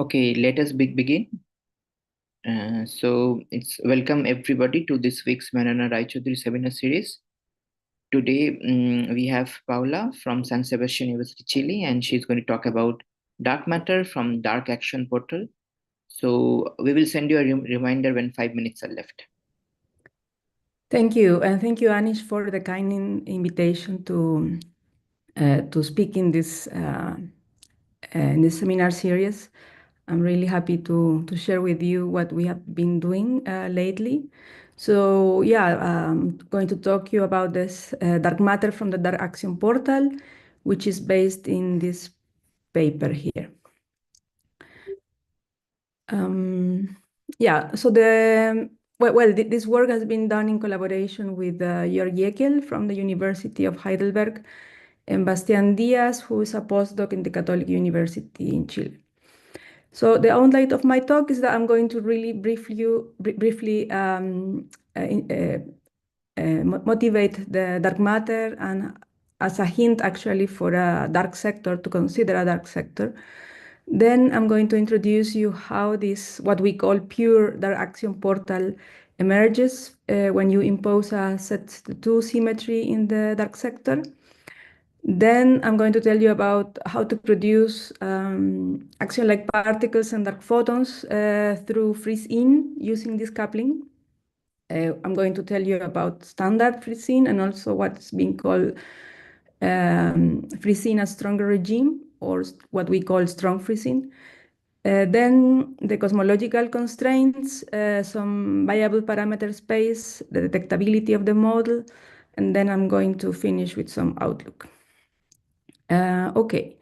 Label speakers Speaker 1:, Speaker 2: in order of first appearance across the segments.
Speaker 1: Okay, let us begin. So it's welcome everybody to this week's Majorana-Raychaudhuri seminar series. Today we have Paola from San Sebastián University, Chile, and she's going to talk about dark matter from Dark Axion portal. So we will send you a reminder when 5 minutes are left.
Speaker 2: Thank you, and thank you, Anish, for the kind invitation to speak in this seminar series. I'm really happy to share with you what we have been doing lately. So yeah, I'm going to talk to you about this dark matter from the Dark Axion portal, which is based in this paper here. Yeah, so this work has been done in collaboration with Jörg Jekyll from the University of Heidelberg and Bastián Díaz, who is a postdoc in the Catholic University in Chile. So the outline of my talk is that I'm going to really briefly motivate the dark matter and as a hint actually for a dark sector, to consider a dark sector. Then I'm going to introduce you how this, what we call pure dark axion portal, emerges when you impose a set2 symmetry in the dark sector. Then I'm going to tell you about how to produce axion-like particles and dark photons through freeze-in using this coupling. I'm going to tell you about standard freeze-in and also what's being called freeze-in as stronger regime, or what we call strong freeze-in. Then the cosmological constraints, some viable parameter space, the detectability of the model, and then I'm going to finish with some outlook. Okay,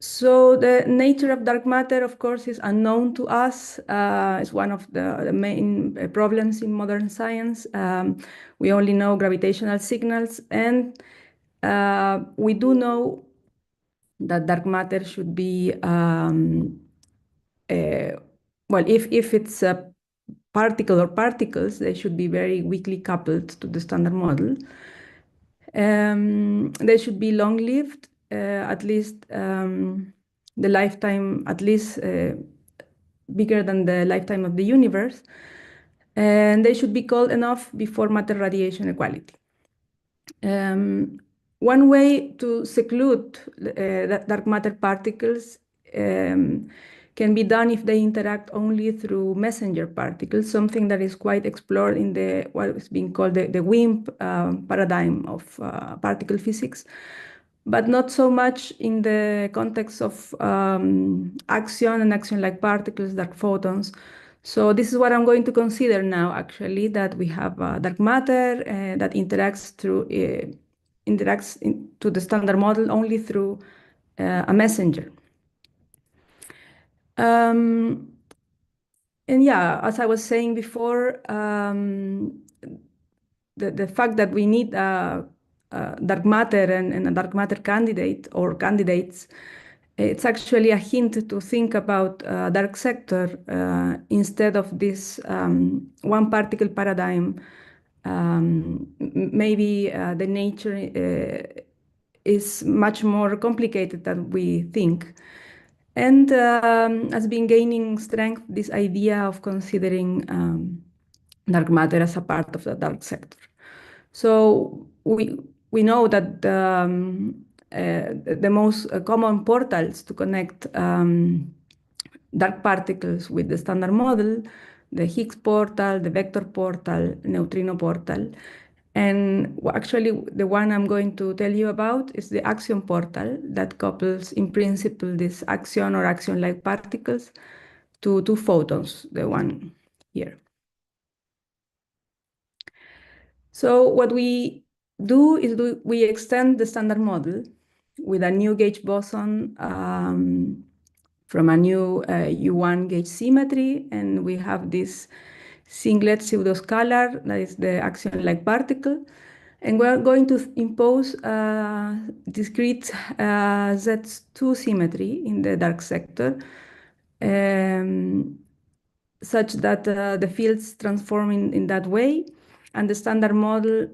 Speaker 2: so the nature of dark matter, of course, is unknown to us. It's one of the main problems in modern science. We only know gravitational signals, and we do know that dark matter should be, well, if it's a particle or particles, they should be very weakly coupled to the standard model. They should be long-lived, at least the lifetime, at least bigger than the lifetime of the universe. And they should be cold enough before matter radiation equality. One way to seclude dark matter particles can be done if they interact only through messenger particles, something that is quite explored in what is being called the WIMP paradigm of particle physics, but not so much in the context of axion and axion-like particles, dark photons. So this is what I'm going to consider now, actually, that we have dark matter that interacts to the standard model only through a messenger. And yeah, as I was saying before, the fact that we need dark matter and a dark matter candidate or candidates, it's actually a hint to think about dark sector instead of this one particle paradigm. Maybe the nature is much more complicated than we think. And has been gaining strength, this idea of considering dark matter as a part of the dark sector. So we know that the most common portals to connect dark particles with the standard model, the Higgs portal, the vector portal, neutrino portal. And actually, the one I'm going to tell you about is the axion portal that couples, in principle, this axion or axion-like particles to two photons, the one here. So what we do is we extend the standard model with a new gauge boson from a new U1 gauge symmetry, and we have this singlet pseudoscalar, that is the axion-like particle. And we're going to impose a discrete Z2 symmetry in the dark sector, such that the fields transform in that way, and the standard model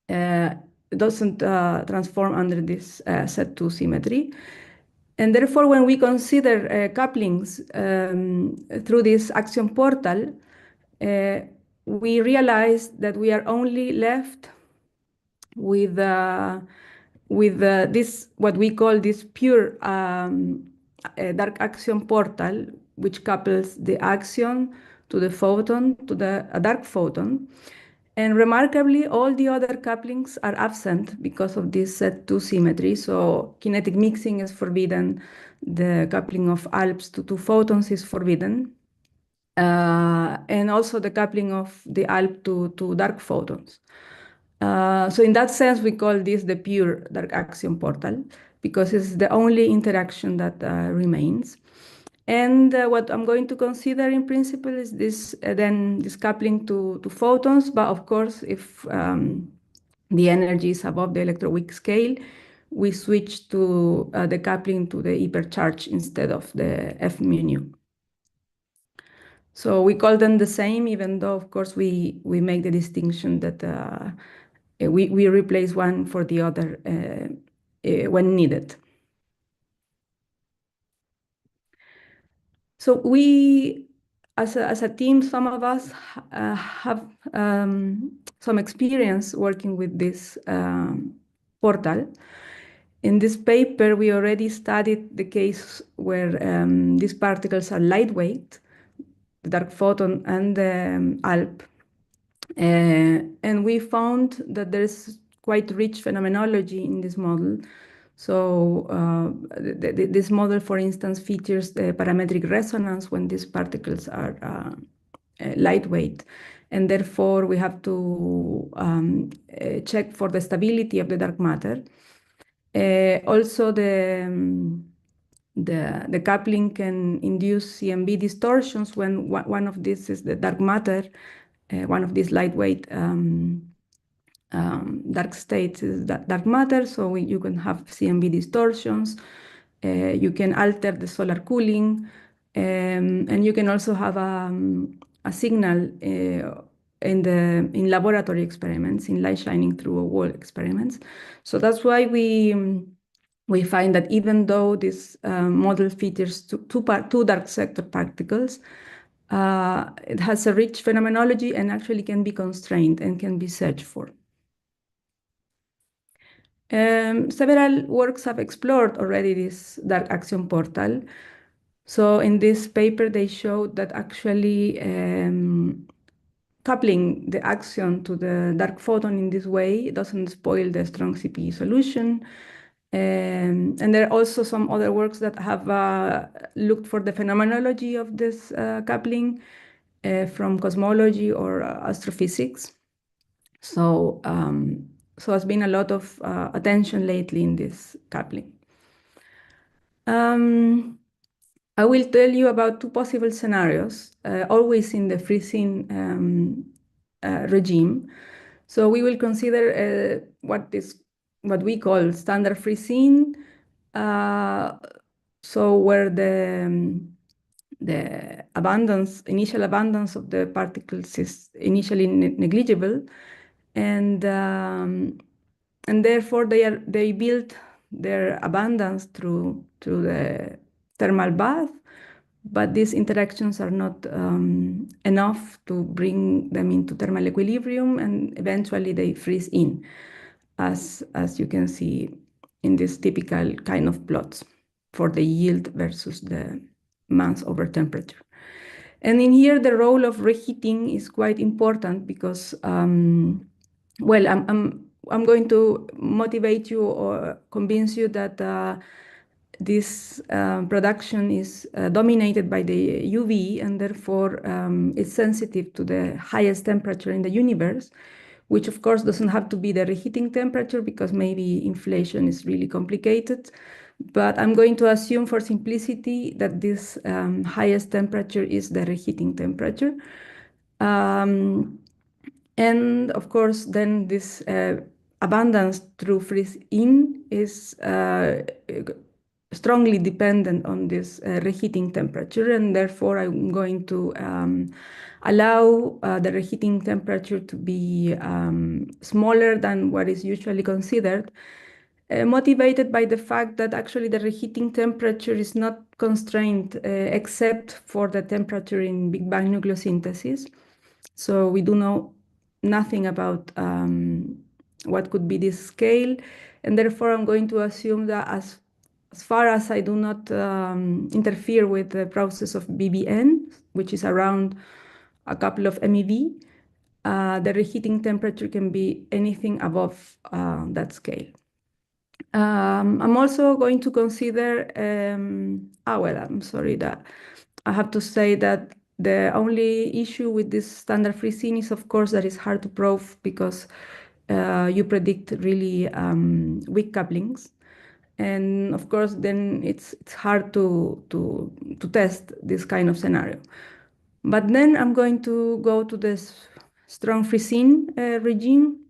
Speaker 2: doesn't transform under this Z2 symmetry. And therefore, when we consider couplings through this axion portal, we realize that we are only left with this, what we call this pure dark axion portal, which couples the axion to the photon, to the dark photon. And remarkably, all the other couplings are absent because of this Z2 symmetry. So kinetic mixing is forbidden. The coupling of ALPS to two photons is forbidden. And also the coupling of the ALP to dark photons. So in that sense, we call this the pure dark axion portal because it's the only interaction that remains. And what I'm going to consider in principle is this then this coupling to photons, but of course, if the energy is above the electroweak scale, we switch to the coupling to the hypercharge instead of the F mu nu. So we call them the same, even though, of course, we make the distinction that we replace one for the other when needed. So we, as a team, some of us have some experience working with this portal. In this paper, we already studied the case where these particles are lightweight, the dark photon and the ALP. And we found that there's quite rich phenomenology in this model. So this model, for instance, features the parametric resonance when these particles are lightweight. And therefore, we have to check for the stability of the dark matter. Also, the coupling can induce CMB distortions when one of these is the dark matter, one of these lightweight dark states is dark matter, so you can have CMB distortions. You can alter the solar cooling, and you can also have a signal in laboratory experiments, in light shining through a wall experiments. So that's why we find that even though this model features two dark sector particles, it has a rich phenomenology and actually can be constrained and can be searched for. Several works have explored already this dark axion portal. So in this paper, they showed that actually coupling the axion to the dark photon in this way doesn't spoil the strong CPE solution. And there are also some other works that have looked for the phenomenology of this coupling from cosmology or astrophysics. So, so there's been a lot of attention lately in this coupling. I will tell you about two possible scenarios, always in the freezing regime. So we will consider what we call standard freezing. So where the initial abundance of the particles is initially negligible, and therefore they build their abundance through the thermal bath, but these interactions are not enough to bring them into thermal equilibrium, and eventually they freeze in, as you can see in this typical kind of plots for the yield versus the mass over temperature. And in here, the role of reheating is quite important because, well, I'm going to motivate you or convince you that this production is dominated by the UV, and therefore it's sensitive to the highest temperature in the universe, which of course doesn't have to be the reheating temperature because maybe inflation is really complicated. But I'm going to assume for simplicity that this highest temperature is the reheating temperature. And of course, then this abundance through freeze-in is strongly dependent on this reheating temperature, and therefore I'm going to allow the reheating temperature to be smaller than what is usually considered. motivated by the fact that actually the reheating temperature is not constrained except for the temperature in Big Bang nucleosynthesis. So we do know nothing about what could be this scale, and therefore I'm going to assume that as far as I do not interfere with the process of BBN, which is around a couple of MeV, the reheating temperature can be anything above that scale. I'm also going to consider, well, I'm sorry that I have to say that the only issue with this standard free scene is, of course, that it's hard to prove because you predict really weak couplings. And of course, then it's hard to test this kind of scenario. But then I'm going to go to this strong free scene regime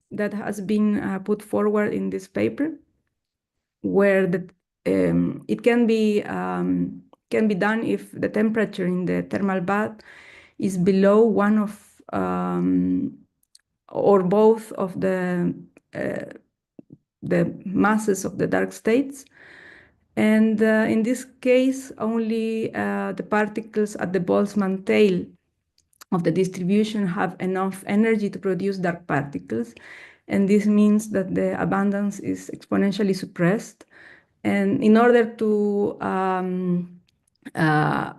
Speaker 2: that has been put forward in this paper, where it can be done if the temperature in the thermal bath is below one of or both of the masses of the dark states. And in this case, only the particles at the Boltzmann tail of the distribution have enough energy to produce dark particles. And this means that the abundance is exponentially suppressed. And in order to uh, uh,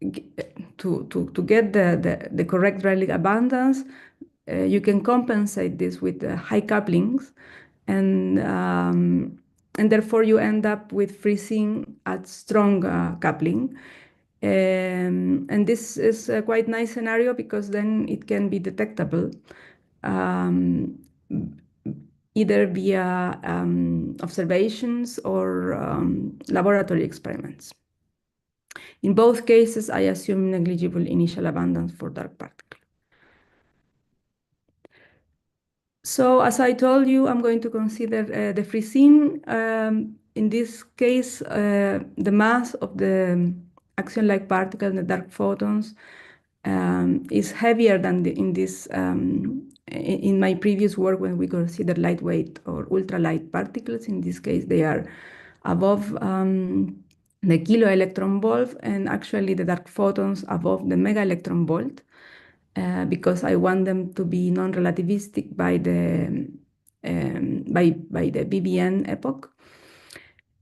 Speaker 2: get the correct Rayleigh abundance, you can compensate this with high couplings, and therefore you end up with freezing at strong coupling. And this is a quite nice scenario because then it can be detectable either via observations or laboratory experiments. In both cases, I assume negligible initial abundance for dark particles. So as I told you, I'm going to consider the free scene. In this case, the mass of the axion-like particle and the dark photons is heavier than in my previous work when we considered lightweight or ultralight particles. In this case, they are above the kilo electron volt, and actually the dark photons above the mega electron volt. Because I want them to be non-relativistic by the BBN epoch.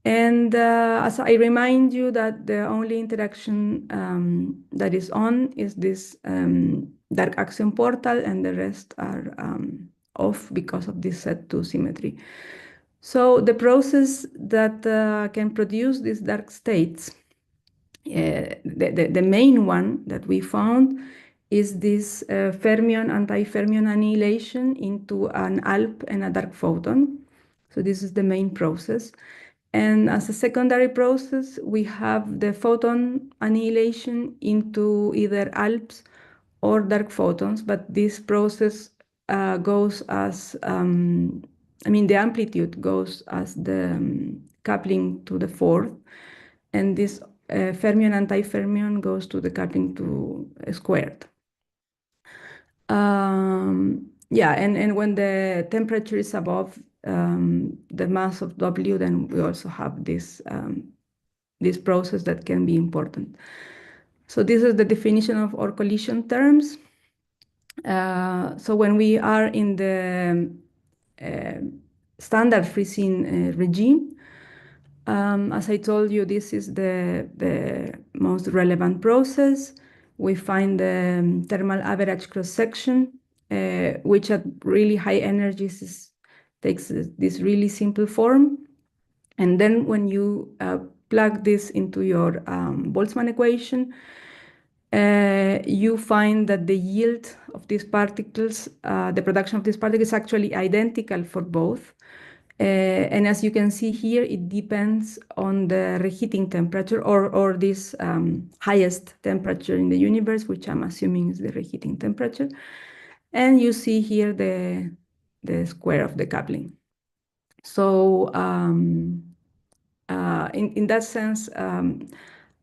Speaker 2: And as I remind you that the only interaction that is on is this dark axion portal, and the rest are off because of this set2 symmetry. So the process that can produce these dark states, the main one that we found is this fermion anti-fermion annihilation into an ALP and a dark photon. So this is the main process. And as a secondary process, we have the photon annihilation into either ALPs or dark photons, but this process goes as, the amplitude goes as the coupling to the fourth, and this fermion anti-fermion goes to the coupling to squared. Yeah, and when the temperature is above the mass of W, then we also have this process that can be important. So this is the definition of our collision terms. So when we are in the standard free scene regime, as I told you, this is the most relevant process. We find the thermal average cross-section, which at really high energies takes this really simple form. And then when you plug this into your Boltzmann equation, you find that the yield of these particles, the production of these particles is actually identical for both. And as you can see here, it depends on the reheating temperature or this highest temperature in the universe, which I'm assuming is the reheating temperature. And you see here the square of the coupling. So in that sense,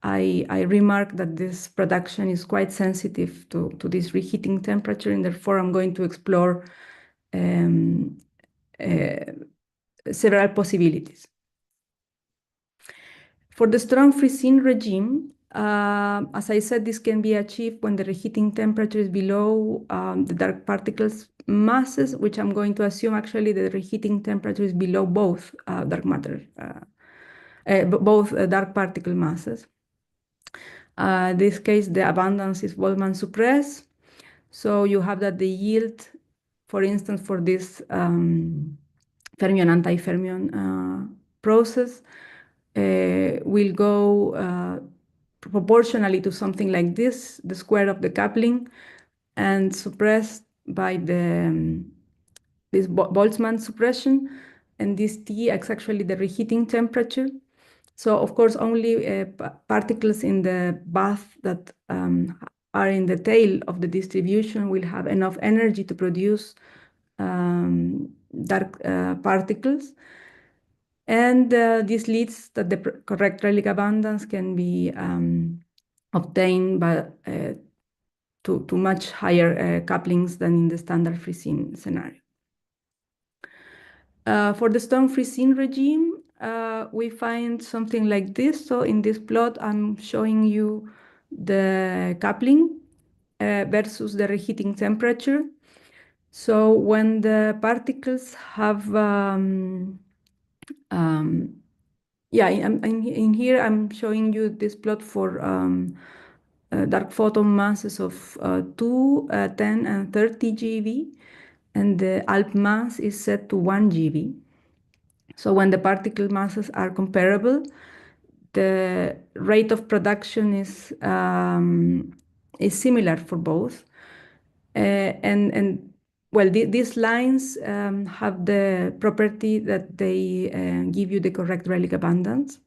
Speaker 2: I remark that this production is quite sensitive to this reheating temperature, and therefore I'm going to explore several possibilities. For the strong freezing regime, as I said, this can be achieved when the reheating temperature is below the dark particles masses, which I'm going to assume actually the reheating temperature is below both dark matter, both dark particle masses. In this case, the abundance is Boltzmann suppressed. So you have that the yield, for instance, for this fermion anti-fermion process will go proportionally to something like this, the square of the coupling, and suppressed by this Boltzmann suppression, and this T is actually the reheating temperature. So of course, only particles in the bath that are in the tail of the distribution will have enough energy to produce dark particles. And this leads that the correct Rayleigh abundance can be obtained by, to much higher couplings than in the standard freezing scenario. For the storm freezing regime, we find something like this. So in this plot, I'm showing you the coupling versus the reheating temperature. So when the particles have, in here I'm showing you this plot for dark photon masses of 2, 10, and 30 GeV, and the ALP mass is set to 1 GeV. So when the particle masses are comparable, the rate of production is similar for both. And well, these lines have the property that they give you the correct Rayleigh abundance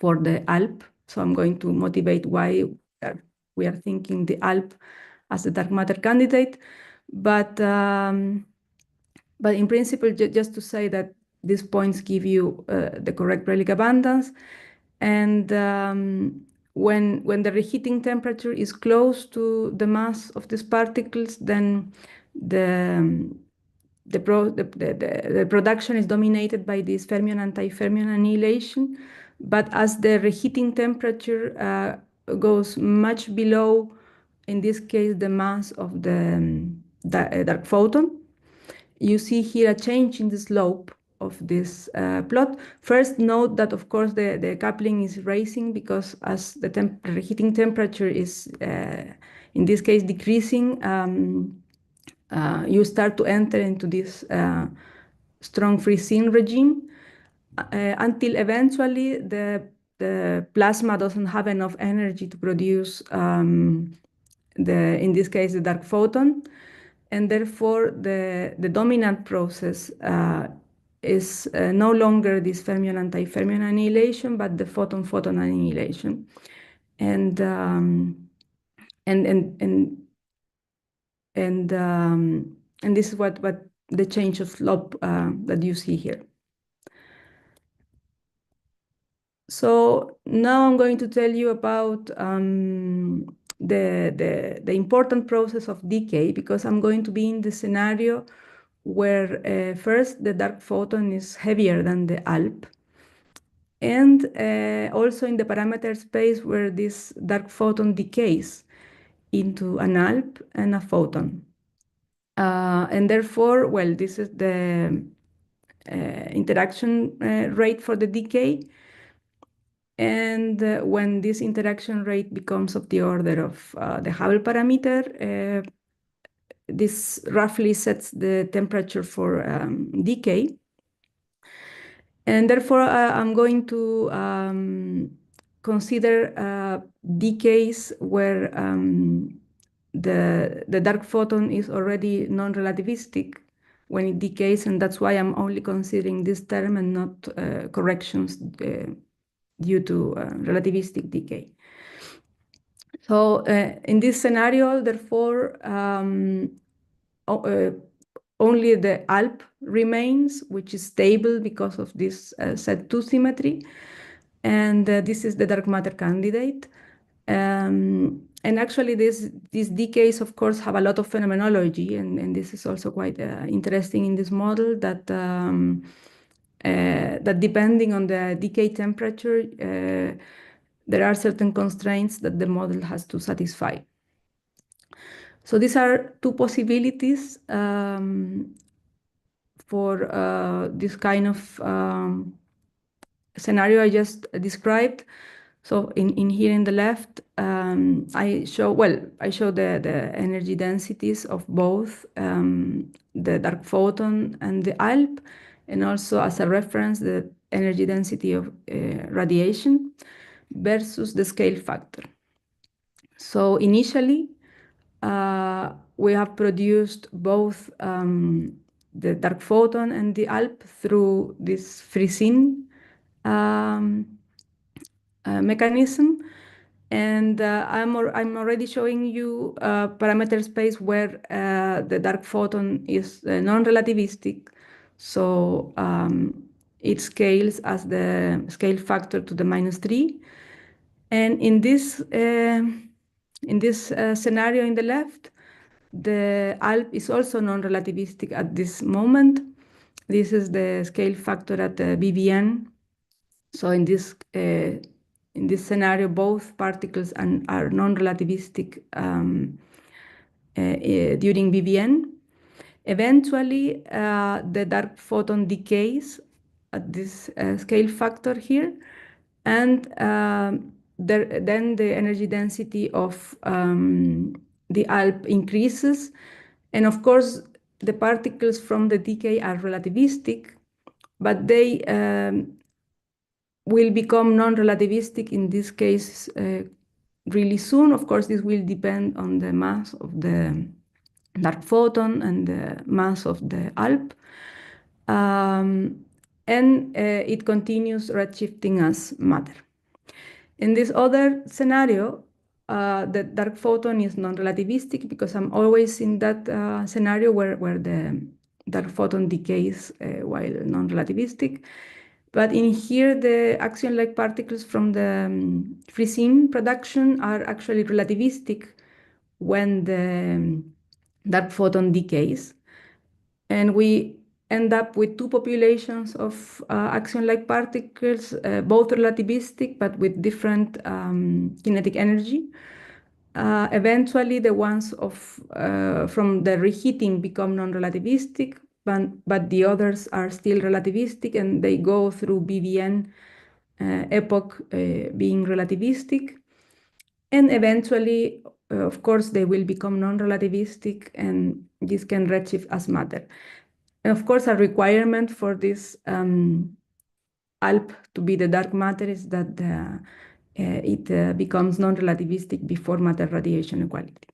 Speaker 2: for the ALP. So I'm going to motivate why we are thinking the ALP as a dark matter candidate. But in principle, just to say that these points give you the correct Rayleigh abundance. And when the reheating temperature is close to the mass of these particles, then the production is dominated by this fermion anti-fermion annihilation. But as the reheating temperature goes much below, in this case, the mass of the dark photon, you see here a change in the slope of this plot. First, note that, of course, the coupling is rising because as the reheating temperature is, in this case, decreasing, you start to enter into this strong freezing regime until eventually the plasma doesn't have enough energy to produce in this case, the dark photon. And therefore, the dominant process is no longer this fermion anti-fermion annihilation, but the photon-photon annihilation. And this is what the change of slope that you see here. So now I'm going to tell you about the important process of decay, because I'm going to be in the scenario where first the dark photon is heavier than the ALP, and also in the parameter space where this dark photon decays into an ALP and a photon. And therefore, well, this is the interaction rate for the decay. And when this interaction rate becomes of the order of the Hubble parameter, this roughly sets the temperature for decay. And therefore, I'm going to consider decays where the dark photon is already non-relativistic when it decays, and that's why I'm only considering this term and not corrections due to relativistic decay. So in this scenario, therefore, only the ALP remains, which is stable because of this Z2 symmetry. And this is the dark matter candidate. And actually, these decays, of course, have a lot of phenomenology. And this is also quite interesting in this model that that depending on the decay temperature, there are certain constraints that the model has to satisfy. So these are two possibilities for this kind of scenario I just described. So in here in the left, I show the energy densities of both the dark photon and the ALP, and also as a reference, the energy density of radiation versus the scale factor. So initially, we have produced both the dark photon and the ALP through this freezing mechanism. And I'm already showing you a parameter space where the dark photon is non-relativistic. So it scales as the scale factor to the -3. And in this scenario in the left, the ALP is also non-relativistic at this moment. This is the scale factor at the BVN. So in this scenario, both particles are non-relativistic during BVN. Eventually, the dark photon decays at this scale factor here, and then the energy density of the ALP increases. And of course, the particles from the decay are relativistic, but they will become non-relativistic in this case really soon. Of course, this will depend on the mass of the dark photon and the mass of the ALP. And it continues redshifting as matter. In this other scenario, the dark photon is non-relativistic because I'm always in that scenario where the dark photon decays while non-relativistic. But in here, the axion-like particles from the freezing production are actually relativistic when the dark photon decays. And we end up with two populations of axion-like particles, both relativistic but with different kinetic energy. Eventually, the ones from the reheating become non-relativistic, but the others are still relativistic, and they go through BVN epoch being relativistic. And eventually, of course, they will become non-relativistic, and this can redshift as matter. And of course, a requirement for this ALP to be the dark matter is that it becomes non-relativistic before matter radiation equality.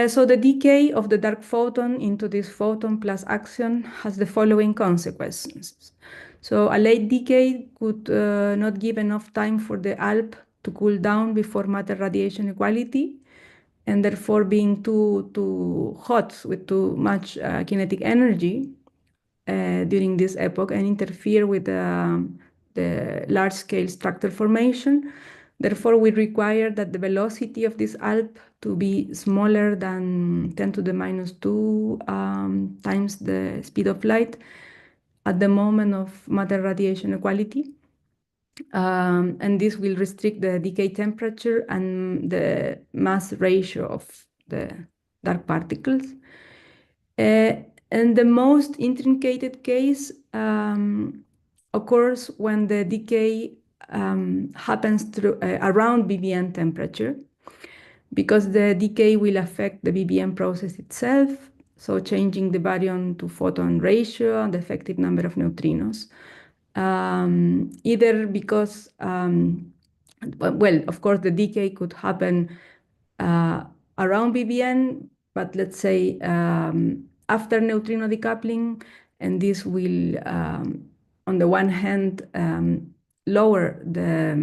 Speaker 2: So the decay of the dark photon into this photon plus axion has the following consequences. So a late decay could not give enough time for the ALP to cool down before matter radiation equality, and therefore being too hot with too much kinetic energy during this epoch and interfere with the large-scale structure formation. Therefore, we require that the velocity of this ALP to be smaller than 10 to the -2 times the speed of light at the moment of matter radiation equality. And this will restrict the decay temperature and the mass ratio of the dark particles. And the most intricated case occurs when the decay happens around BVN temperature, because the decay will affect the BVN process itself, so changing the baryon to photon ratio and the effective number of neutrinos. Either because, well, of course, the decay could happen around BVN, but let's say after neutrino decoupling, and this will, on the one hand, lower the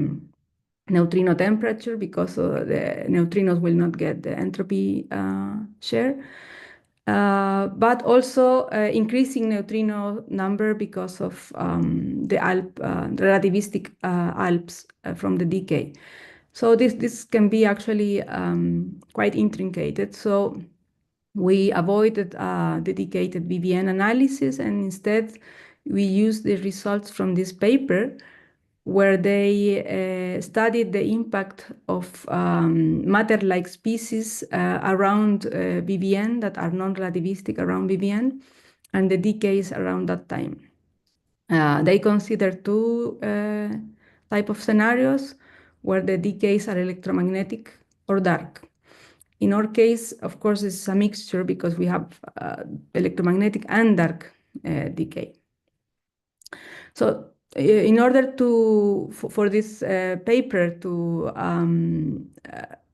Speaker 2: neutrino temperature because the neutrinos will not get the entropy share. But also increasing neutrino number because of the ALP, relativistic ALPs from the decay. So this can be actually quite intricated. So We avoided dedicated BBN analysis, and instead we used the results from this paper where they studied the impact of matter-like species around BBN that are non-relativistic around BBN and the decays around that time. They consider two type of scenarios where the decays are electromagnetic or dark. In our case, of course, it's a mixture because we have electromagnetic and dark decay. So in order for this paper to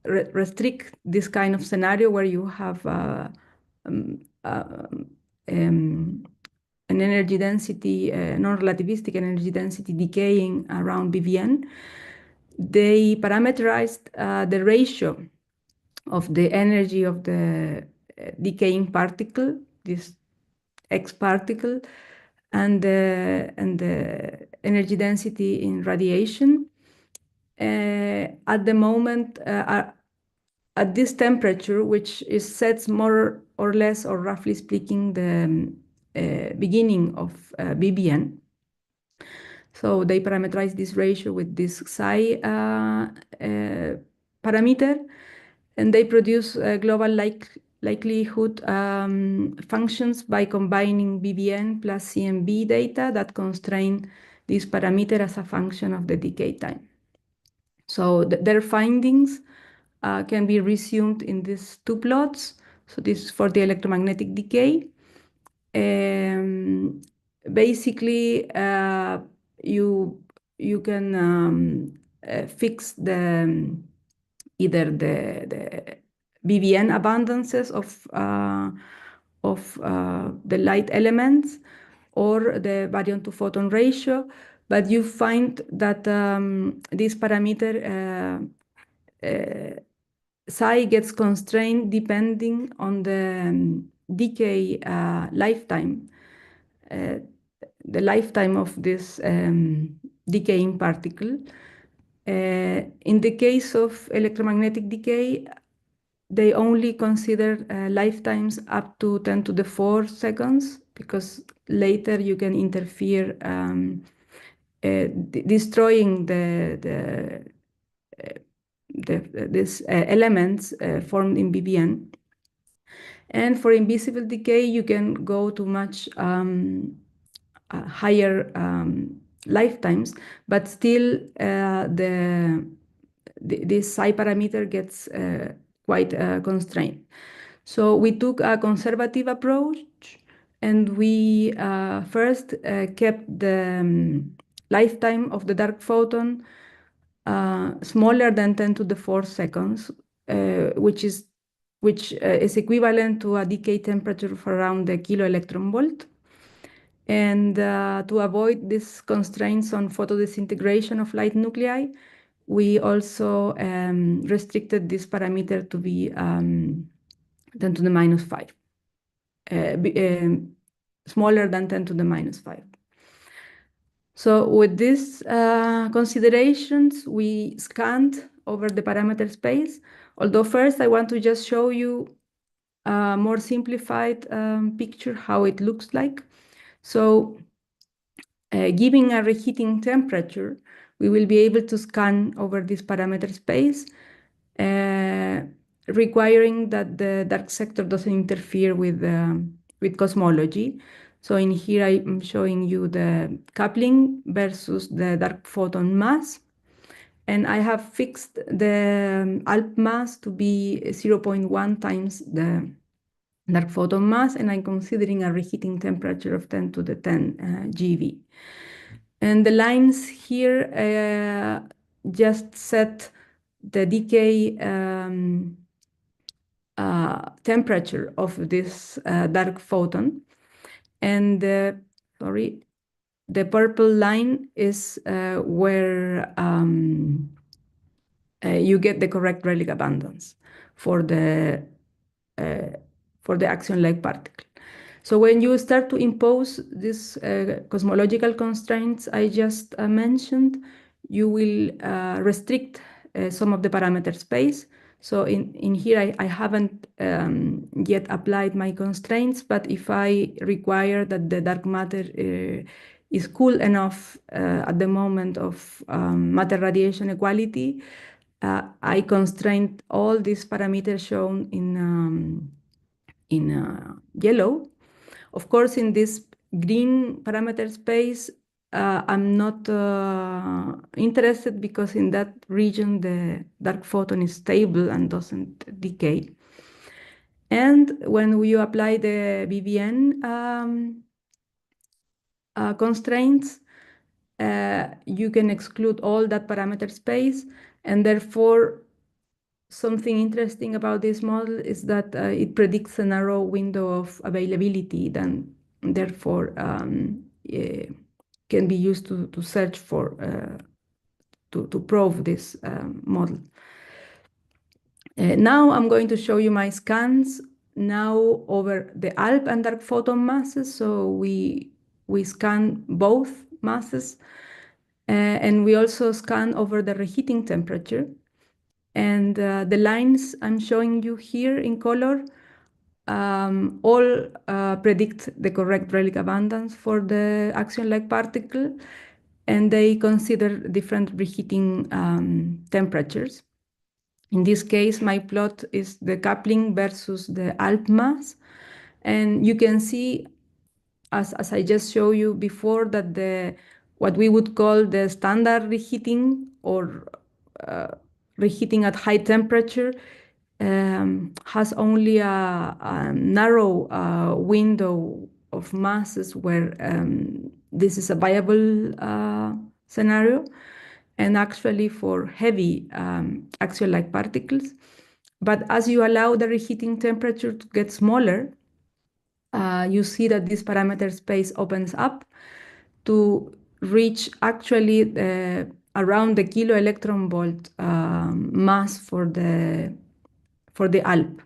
Speaker 2: restrict this kind of scenario where you have um, an energy density, non-relativistic energy density decaying around BBN, they parameterized the ratio of the energy of the decaying particle, this X particle, and the energy density in radiation. At the moment, at this temperature, which is sets more or less, or roughly speaking, the beginning of BBN. So they parameterize this ratio with this psi parameter, and they produce global likelihood functions by combining BBN plus CMB data that constrain this parameter as a function of the decay time. So their findings can be resumed in these two plots. So this is for the electromagnetic decay. Basically, you can fix either the BBN abundances of the light elements or the baryon to photon ratio, but you find that this parameter psi gets constrained depending on the decay lifetime, the lifetime of this decaying particle. In the case of electromagnetic decay, they only consider lifetimes up to 10 to the 4 seconds, because later you can interfere destroying these elements formed in BBN. And for invisible decay, you can go to much higher lifetimes, but still this psi parameter gets quite constrained. So we took a conservative approach, and we first kept the lifetime of the dark photon smaller than 10 to the 4 seconds, which is equivalent to a decay temperature of around a kilo electron volt. And to avoid these constraints on photodisintegration of light nuclei, we also restricted this parameter to be 10 to the minus 5, smaller than 10 to the minus 5. So with these considerations, we scanned over the parameter space. Although first I want to just show you a more simplified picture how it looks like. So giving a reheating temperature, we will be able to scan over this parameter space, requiring that the dark sector doesn't interfere with cosmology. So in here, I'm showing you the coupling versus the dark photon mass. And I have fixed the ALP mass to be 0.1 times the dark photon mass, and I'm considering a reheating temperature of 10 to the 10 GeV. And the lines here just set the decay temperature of this dark photon. And sorry, the purple line is where you get the correct Rayleigh abundance for the axion-like particle. So when you start to impose these cosmological constraints I just mentioned, you will restrict some of the parameter space. So in here, I haven't yet applied my constraints, but if I require that the dark matter is cool enough at the moment of matter radiation equality, I constrain all these parameters shown in yellow. Of course, in this green parameter space, I'm not interested because in that region, the dark photon is stable and doesn't decay. And when you apply the BBN constraints, you can exclude all that parameter space, and therefore something interesting about this model is that it predicts a narrow window of availability, then therefore can be used to search for, to prove this model. Now I'm going to show you my scans now over the ALP and dark photon masses. So we scan both masses, and we also scan over the reheating temperature. And the lines I'm showing you here in color all predict the correct relic abundance for the axion-like particle, and they consider different reheating temperatures. In this case, my plot is the coupling versus the ALP mass, and you can see, as I just showed you before, that what we would call the standard reheating or reheating at high temperature has only a narrow window of masses where this is a viable scenario, and actually for heavy axion-like particles. But as you allow the reheating temperature to get smaller, you see that this parameter space opens up to reach actually around the kilo electron volt mass for the ALP.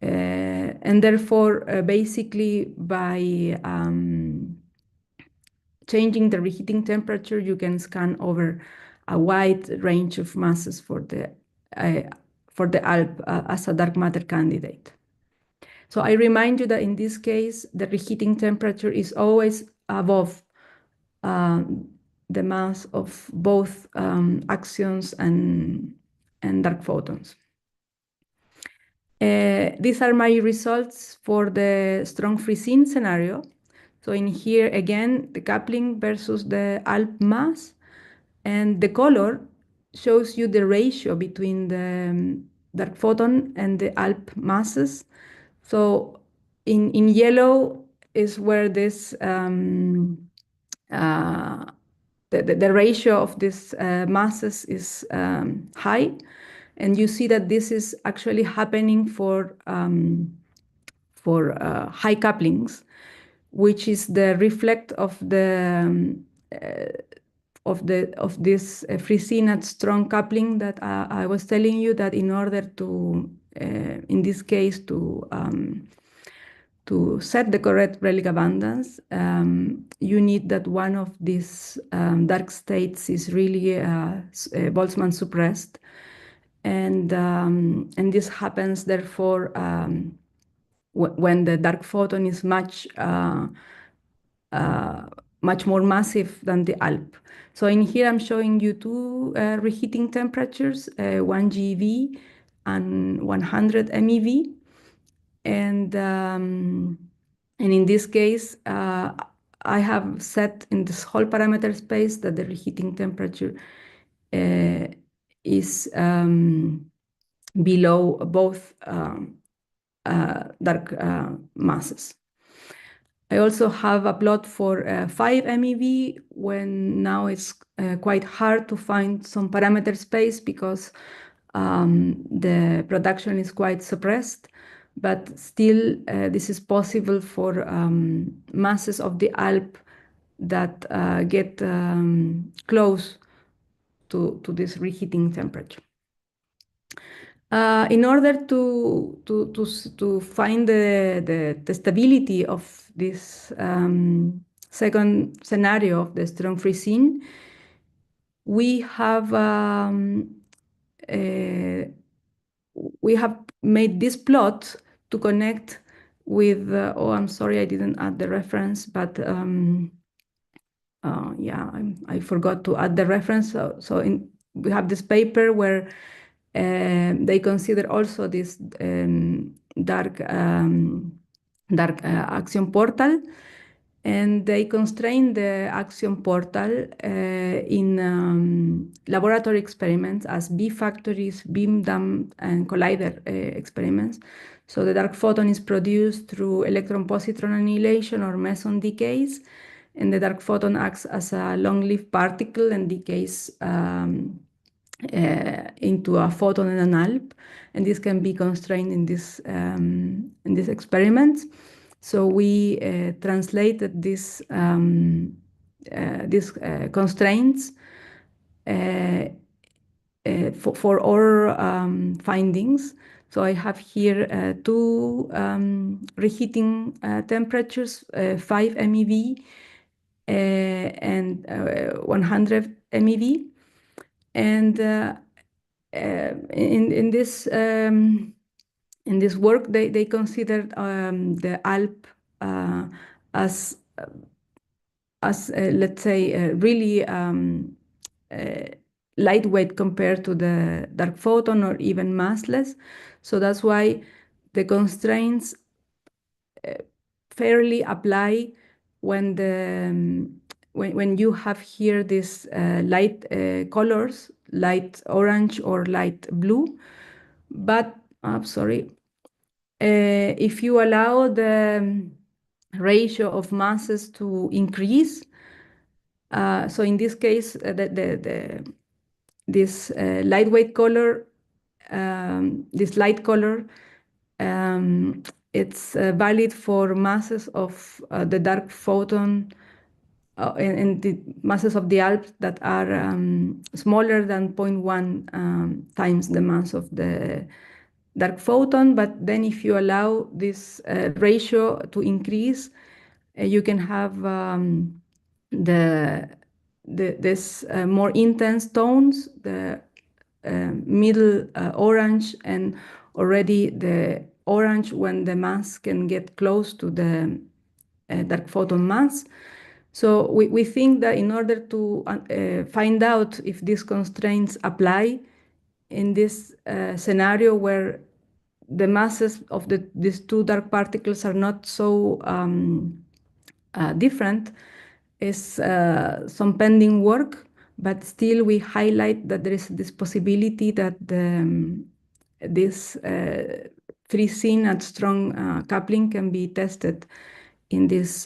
Speaker 2: And therefore, basically, by changing the reheating temperature, you can scan over a wide range of masses for the ALP as a dark matter candidate. So I remind you that in this case, the reheating temperature is always above the mass of both axions and dark photons. These are my results for the strong free scene scenario. So in here, again, the coupling versus the ALP mass, and the color shows you the ratio between the dark photon and the ALP masses. So in yellow is where this the ratio of these masses is high, and you see that this is actually happening for high couplings, which is the reflect of the of this free scene at strong coupling that I was telling you, that in order to in this case to set the correct relic abundance, you need that one of these dark states is really Boltzmann suppressed, and this happens therefore when the dark photon is much more massive than the ALP. So in here I'm showing you two reheating temperatures, 1 GeV and 100 MeV. And in this case, I have set in this whole parameter space that the reheating temperature is below both dark masses. I also have a plot for 5 MeV, when now it's quite hard to find some parameter space because the production is quite suppressed, but still this is possible for masses of the ALP that get close to this reheating temperature. In order to find the stability of this second scenario of the strong free scene, we have we have made this plot to connect with, oh, I'm sorry, I didn't add the reference, but yeah, I forgot to add the reference. We have this paper where they consider also this dark axion portal, and they constrain the axion portal in laboratory experiments as B factories, beam dam, and collider experiments. So the dark photon is produced through electron-positron annihilation or meson decays, and the dark photon acts as a long-lived particle and decays into a photon and an ALP, and this can be constrained in these experiments. So we translated these constraints for our findings. So I have here two reheating temperatures, 5 MeV and 100 MeV. And in this work, they considered the ALP as let's say really lightweight compared to the dark photon or even massless. So that's why the constraints fairly apply when when you have here these light colors, light orange or light blue. But I'm sorry, if you allow the ratio of masses to increase, so in this case, this lightweight color, this light color, it's valid for masses of the dark photon and the masses of the ALPS that are smaller than 0.1 times the mass of the dark photon. But then if you allow this ratio to increase, you can have this more intense tones, the middle orange, and already the orange when the mass can get close to the dark photon mass. So we think that in order to find out if these constraints apply in this scenario where the masses of these two dark particles are not so different, is some pending work, but still we highlight that there is this possibility that this free scene at strong coupling can be tested in this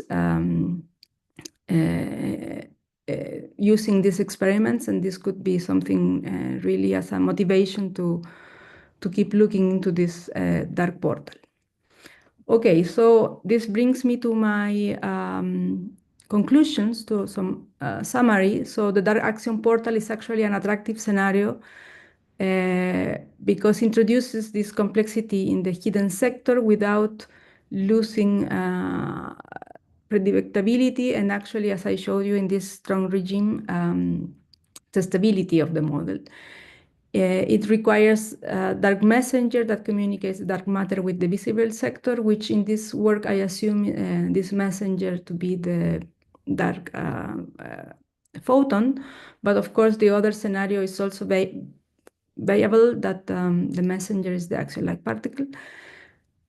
Speaker 2: using these experiments, and this could be something really as a motivation to keep looking into this dark portal. Okay, so this brings me to my conclusions, to some summary. So the dark axion portal is actually an attractive scenario because it introduces this complexity in the hidden sector without losing predictability, and actually, as I showed you in this strong regime, the stability of the model. It requires a dark messenger that communicates dark matter with the visible sector, which in this work I assume this messenger to be the dark photon. But of course, the other scenario is also viable, that the messenger is the axion-like particle.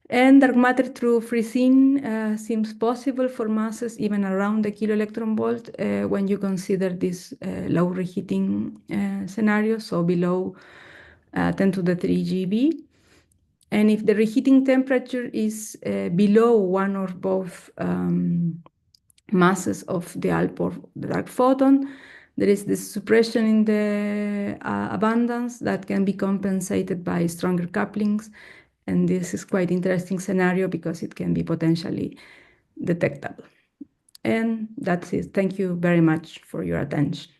Speaker 2: And dark matter through free scene seems possible for masses even around the kilo electron volt when you consider this low reheating scenario, so below 10 to the 3 GeV. And if the reheating temperature is below one or both masses of the ALP or the dark photon, there is this suppression in the abundance that can be compensated by stronger couplings. And this is quite interesting scenario because it can be potentially detectable. And that's it. Thank you very much for your attention.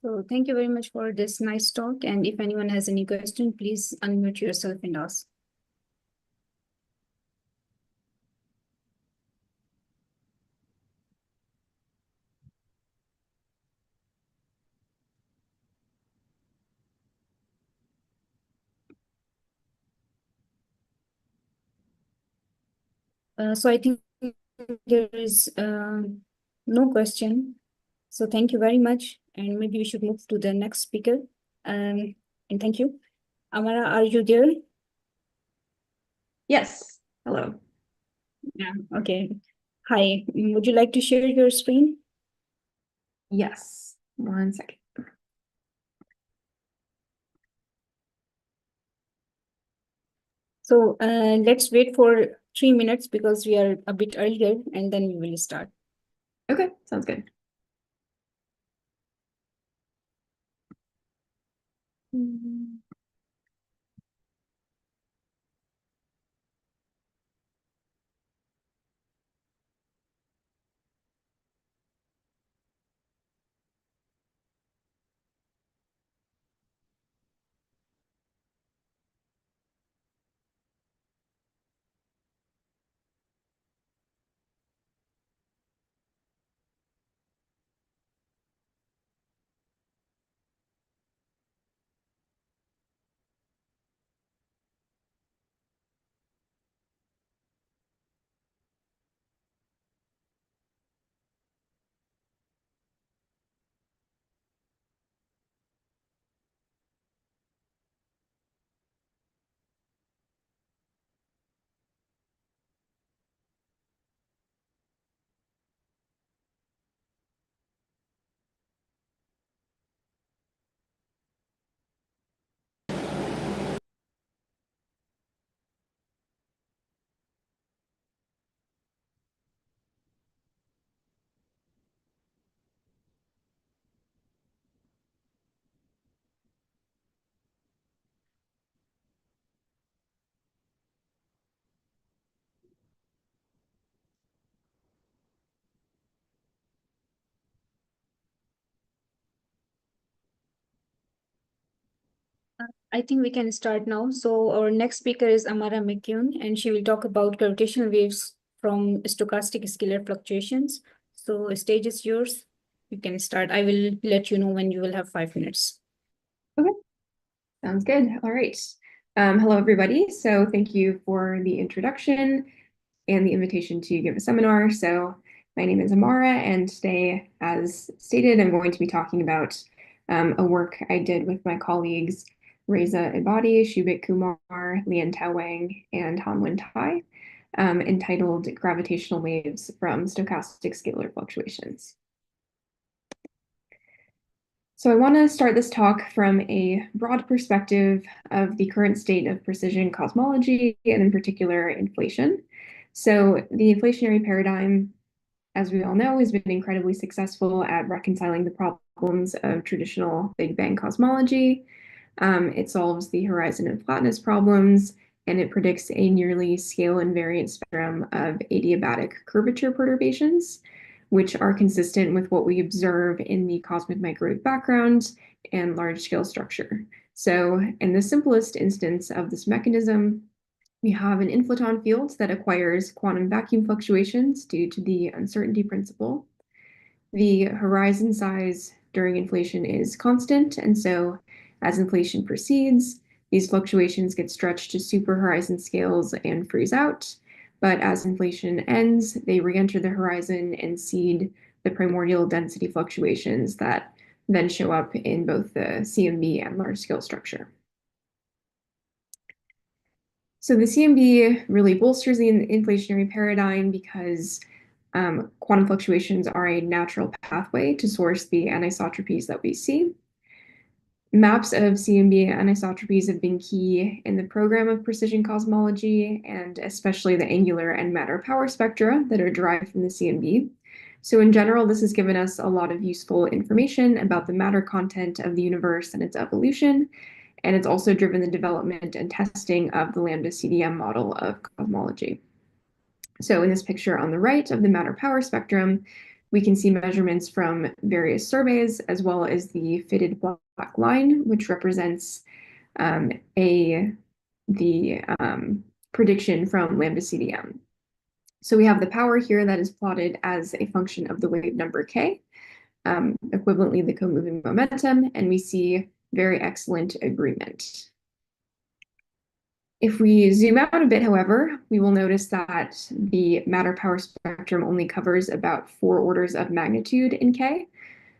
Speaker 3: So thank you very much for this nice talk. And if anyone has any question, please unmute yourself and ask. So I think there is no question. So thank you very much. And maybe we should move to the next speaker. And thank you. Amara, are you there?
Speaker 4: Yes. Hello.
Speaker 3: Yeah. Okay. Hi. Would you like to share your screen?
Speaker 4: Yes. 1 second.
Speaker 3: So let's wait for 3 minutes because we are a bit earlier and then we will start.
Speaker 4: Okay, sounds good.
Speaker 3: I think we can start now. So our next speaker is Amara McCune, and she will talk about gravitational waves from stochastic scalar fluctuations. So stage is yours. You can start. I will let you know when you will have 5 minutes.
Speaker 4: Okay, sounds good. All right. Hello, everybody. So thank you for the introduction and the invitation to give a seminar. So my name is Amara, and today, as stated, I'm going to be talking about a work I did with my colleagues Reza Ibadi, Shubit Kumar, Lian Tao Wang, and Hanwen Tai, entitled Gravitational Waves from Stochastic Scalar Fluctuations. So I want to start this talk from a broad perspective of the current state of precision cosmology, and in particular, inflation. So the inflationary paradigm, as we all know, has been incredibly successful at reconciling the problems of traditional Big Bang cosmology. It solves the horizon and flatness problems, and it predicts a nearly scale invariant spectrum of adiabatic curvature perturbations, which are consistent with what we observe in the cosmic microwave background and large-scale structure. So in the simplest instance of this mechanism, we have an inflaton field that acquires quantum vacuum fluctuations due to the uncertainty principle. The horizon size during inflation is constant, and so as inflation proceeds, these fluctuations get stretched to super horizon scales and freeze out. But as inflation ends, they re-enter the horizon and seed the primordial density fluctuations that then show up in both the CMB and large-scale structure. So the CMB really bolsters the inflationary paradigm because quantum fluctuations are a natural pathway to source the anisotropies that we see. Maps of CMB anisotropies have been key in the program of precision cosmology, and especially the angular and matter power spectra that are derived from the CMB. So in general, this has given us a lot of useful information about the matter content of the universe and its evolution, and it's also driven the development and testing of the lambda CDM model of cosmology. So in this picture on the right of the matter power spectrum, we can see measurements from various surveys, as well as the fitted black line, which represents the prediction from lambda CDM. So we have the power here that is plotted as a function of the wave number k, equivalently the co-moving momentum, and we see very excellent agreement. If we zoom out a bit, however, we will notice that the matter-power spectrum only covers about 4 orders of magnitude in K.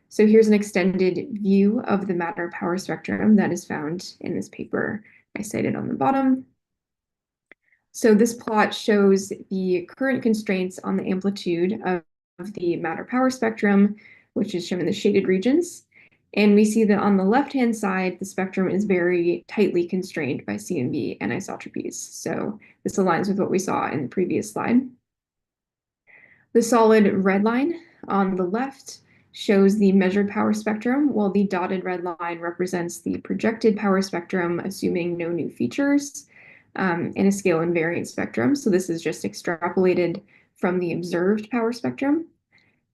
Speaker 4: So here's an extended view of the matter-power spectrum that is found in this paper I cited on the bottom. So this plot shows the current constraints on the amplitude of the matter-power spectrum, which is shown in the shaded regions. And we see that on the left-hand side, the spectrum is very tightly constrained by CMB anisotropies. So this aligns with what we saw in the previous slide. The solid red line on the left shows the measured power spectrum, while the dotted red line represents the projected power spectrum, assuming no new features, in a scale invariant spectrum. So this is just extrapolated from the observed power spectrum.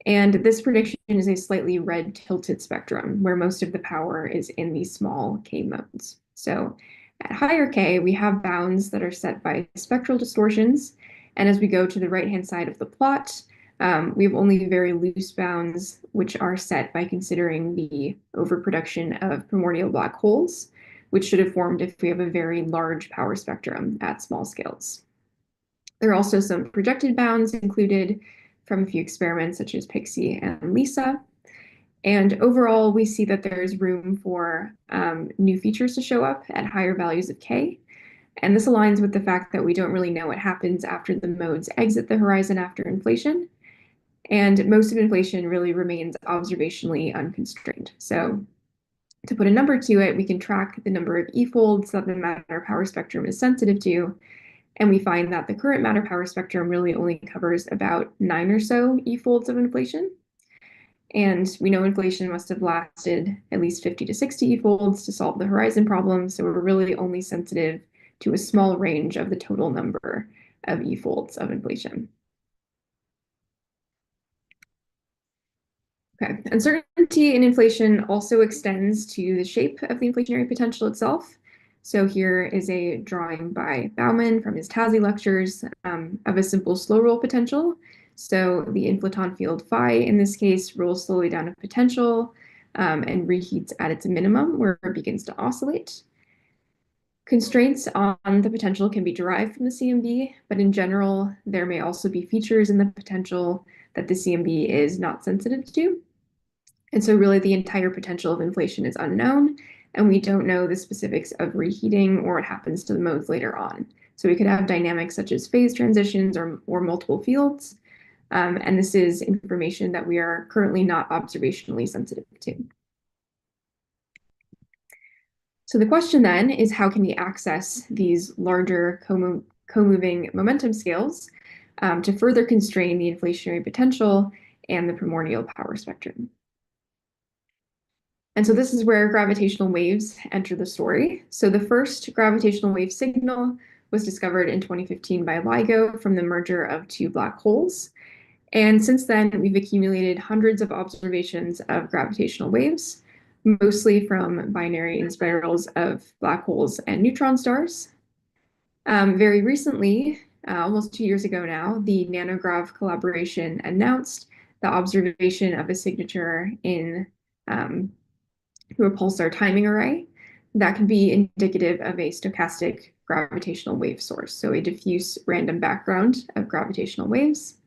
Speaker 4: And this prediction is a slightly red tilted spectrum where most of the power is in these small K modes. So at higher K, we have bounds that are set by spectral distortions. And as we go to the right-hand side of the plot, we have only very loose bounds, which are set by considering the overproduction of primordial black holes, which should have formed if we have a very large power spectrum at small scales. There are also some projected bounds included from a few experiments such as Pixie and Lisa. And overall, we see that there's room for new features to show up at higher values of K. And this aligns with the fact that we don't really know what happens after the modes exit the horizon after inflation. And most of inflation really remains observationally unconstrained. So to put a number to it, we can track the number of E-folds that the matter power spectrum is sensitive to. And we find that the current matter power spectrum really only covers about 9 or so E-folds of inflation. And we know inflation must have lasted at least 50 to 60 E-folds to solve the horizon problem. So we're really only sensitive to a small range of the total number of E-folds of inflation. Okay, uncertainty in inflation also extends to the shape of the inflationary potential itself. So here is a drawing by Bauman from his TASI lectures of a simple slow roll potential. So the inflaton field phi in this case rolls slowly down a potential and reheats at its minimum where it begins to oscillate. Constraints on the potential can be derived from the CMB, but in general, there may also be features in the potential that the CMB is not sensitive to. And so really the entire potential of inflation is unknown, and we don't know the specifics of reheating or what happens to the modes later on. So we could have dynamics such as phase transitions or multiple fields, and this is information that we are currently not observationally sensitive to. So the question then is, how can we access these larger co-moving momentum scales to further constrain the inflationary potential and the primordial power spectrum? And so this is where gravitational waves enter the story. So the first gravitational wave signal was discovered in 2015 by LIGO from the merger of 2 black holes. And since then, we've accumulated hundreds of observations of gravitational waves, mostly from binary spirals of black holes and neutron stars. Very recently, almost 2 years ago now, the NanoGrav collaboration announced the observation of a signature in through a pulsar timing array that can be indicative of a stochastic gravitational wave source, so a diffuse random background of gravitational waves.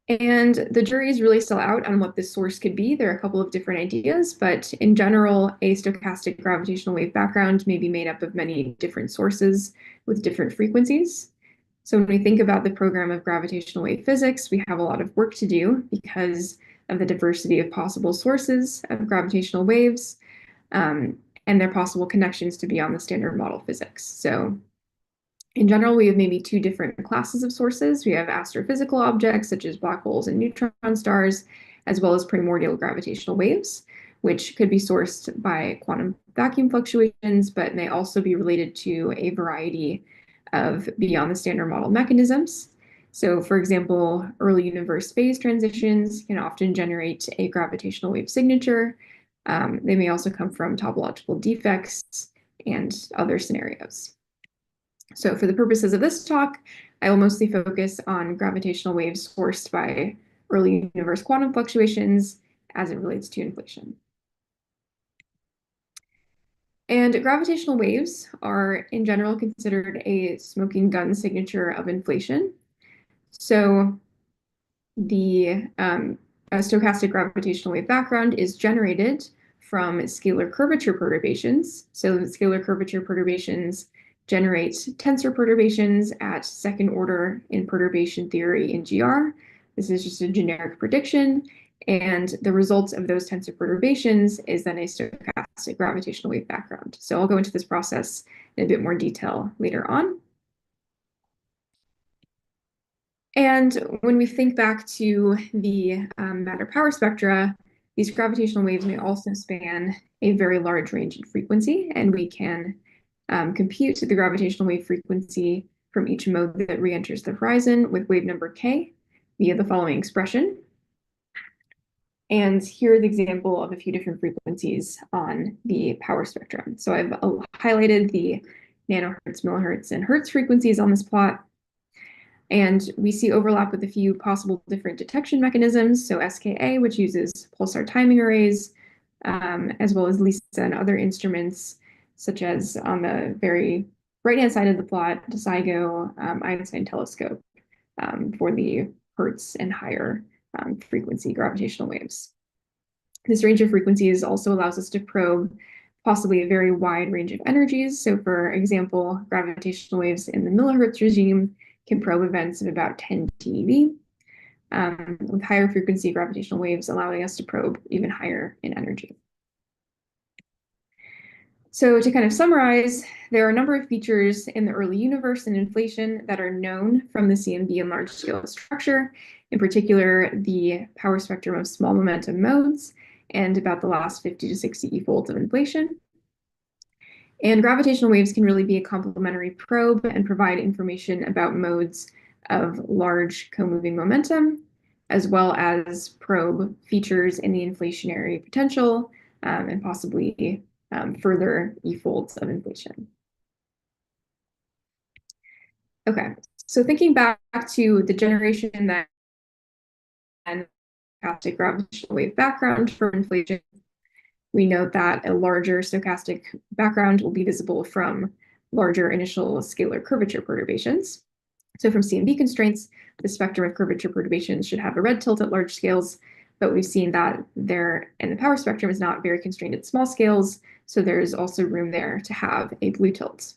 Speaker 4: And the jury is really still out on what this source could be. There are a couple of different ideas, but in general, a stochastic gravitational wave background may be made up of many different sources with different frequencies. So when we think about the program of gravitational wave physics, we have a lot of work to do because of the diversity of possible sources of gravitational waves and their possible connections to beyond the standard model physics. So in general, we have maybe 2 different classes of sources. We have astrophysical objects such as black holes and neutron stars, as well as primordial gravitational waves, which could be sourced by quantum vacuum fluctuations, but may also be related to a variety of beyond the standard model mechanisms. So for example, early universe phase transitions can often generate a gravitational wave signature. They may also come from topological defects and other scenarios. So for the purposes of this talk, I will mostly focus on gravitational waves sourced by early universe quantum fluctuations as it relates to inflation. And gravitational waves are in general considered a smoking gun signature of inflation. So a stochastic gravitational wave background is generated from scalar curvature perturbations. So scalar curvature perturbations generate tensor perturbations at second order in perturbation theory in GR. This is just a generic prediction. And the results of those tensor perturbations is then a stochastic gravitational wave background. So I'll go into this process in a bit more detail later on. And when we think back to the matter power spectra, these gravitational waves may also span a very large range in frequency, and we can compute the gravitational wave frequency from each mode that re-enters the horizon with wave number k via the following expression. And here's an example of a few different frequencies on the power spectrum. So I've highlighted the nanohertz, millihertz, and hertz frequencies on this plot. And we see overlap with a few possible different detection mechanisms. So SKA, which uses pulsar timing arrays, as well as LISA and other instruments, such as on the very right-hand side of the plot, DeSigo Einstein telescope for the hertz and higher frequency gravitational waves. This range of frequencies also allows us to probe possibly a very wide range of energies. So for example, gravitational waves in the millihertz regime can probe events of about 10 TeV, with higher frequency gravitational waves allowing us to probe even higher in energy. So to kind of summarize, there are a number of features in the early universe and inflation that are known from the CMB and large scale structure, in particular, the power spectrum of small momentum modes and about the last 50 to 60 e-folds of inflation. And gravitational waves can really be a complementary probe and provide information about modes of large co-moving momentum, as well as probe features in the inflationary potential and possibly further e-folds of inflation. Okay, so thinking back to the generation that and stochastic gravitational wave background for inflation, we note that a larger stochastic background will be visible from larger initial scalar curvature perturbations. So from CMB constraints, the spectrum of curvature perturbations should have a red tilt at large scales, but we've seen that there in the power spectrum is not very constrained at small scales, so there's also room there to have a blue tilt.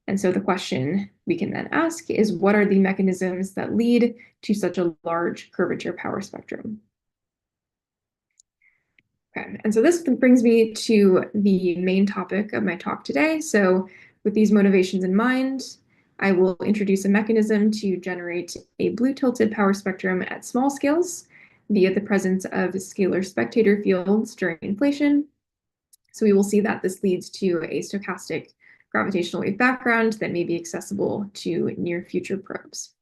Speaker 4: And so the question we can then ask is, what are the mechanisms that lead to such a large curvature power spectrum? Okay, and so this brings me to the main topic of my talk today. So with these motivations in mind, I will introduce a mechanism to generate a blue tilted power spectrum at small scales via the presence of scalar spectator fields during inflation. So we will see that this leads to a stochastic gravitational wave background that may be accessible to near future probes.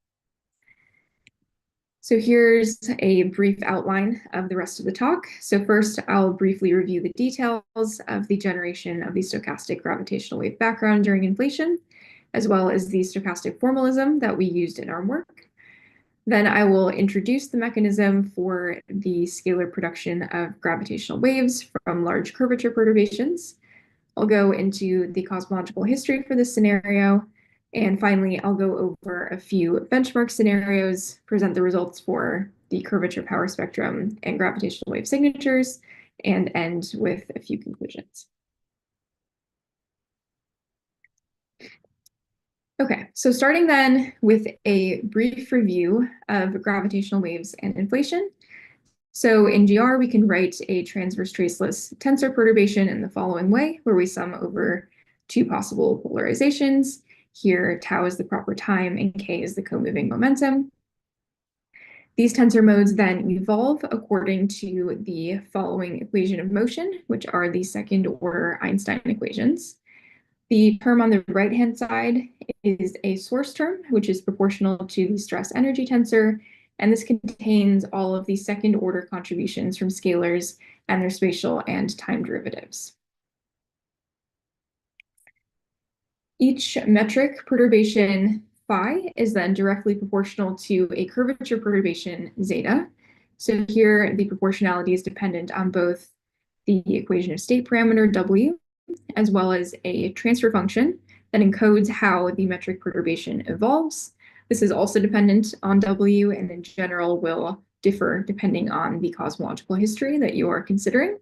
Speaker 4: So here's a brief outline of the rest of the talk. So first, I'll briefly review the details of the generation of the stochastic gravitational wave background during inflation, as well as the stochastic formalism that we used in our work. Then I will introduce the mechanism for the scalar production of gravitational waves from large curvature perturbations. I'll go into the cosmological history for this scenario. And finally, I'll go over a few benchmark scenarios, present the results for the curvature power spectrum and gravitational wave signatures, and end with a few conclusions. Okay, so starting then with a brief review of gravitational waves and inflation. So in GR, we can write a transverse traceless tensor perturbation in the following way, where we sum over two possible polarizations. Here, tau is the proper time and k is the co-moving momentum. These tensor modes then evolve according to the following equation of motion, which are the second order Einstein equations. The term on the right-hand side is a source term, which is proportional to the stress energy tensor, and this contains all of the second order contributions from scalars and their spatial and time derivatives. Each metric perturbation phi is then directly proportional to a curvature perturbation zeta. So here the proportionality is dependent on both the equation of state parameter W as well as a transfer function that encodes how the metric perturbation evolves. This is also dependent on W and in general will differ depending on the cosmological history that you are considering.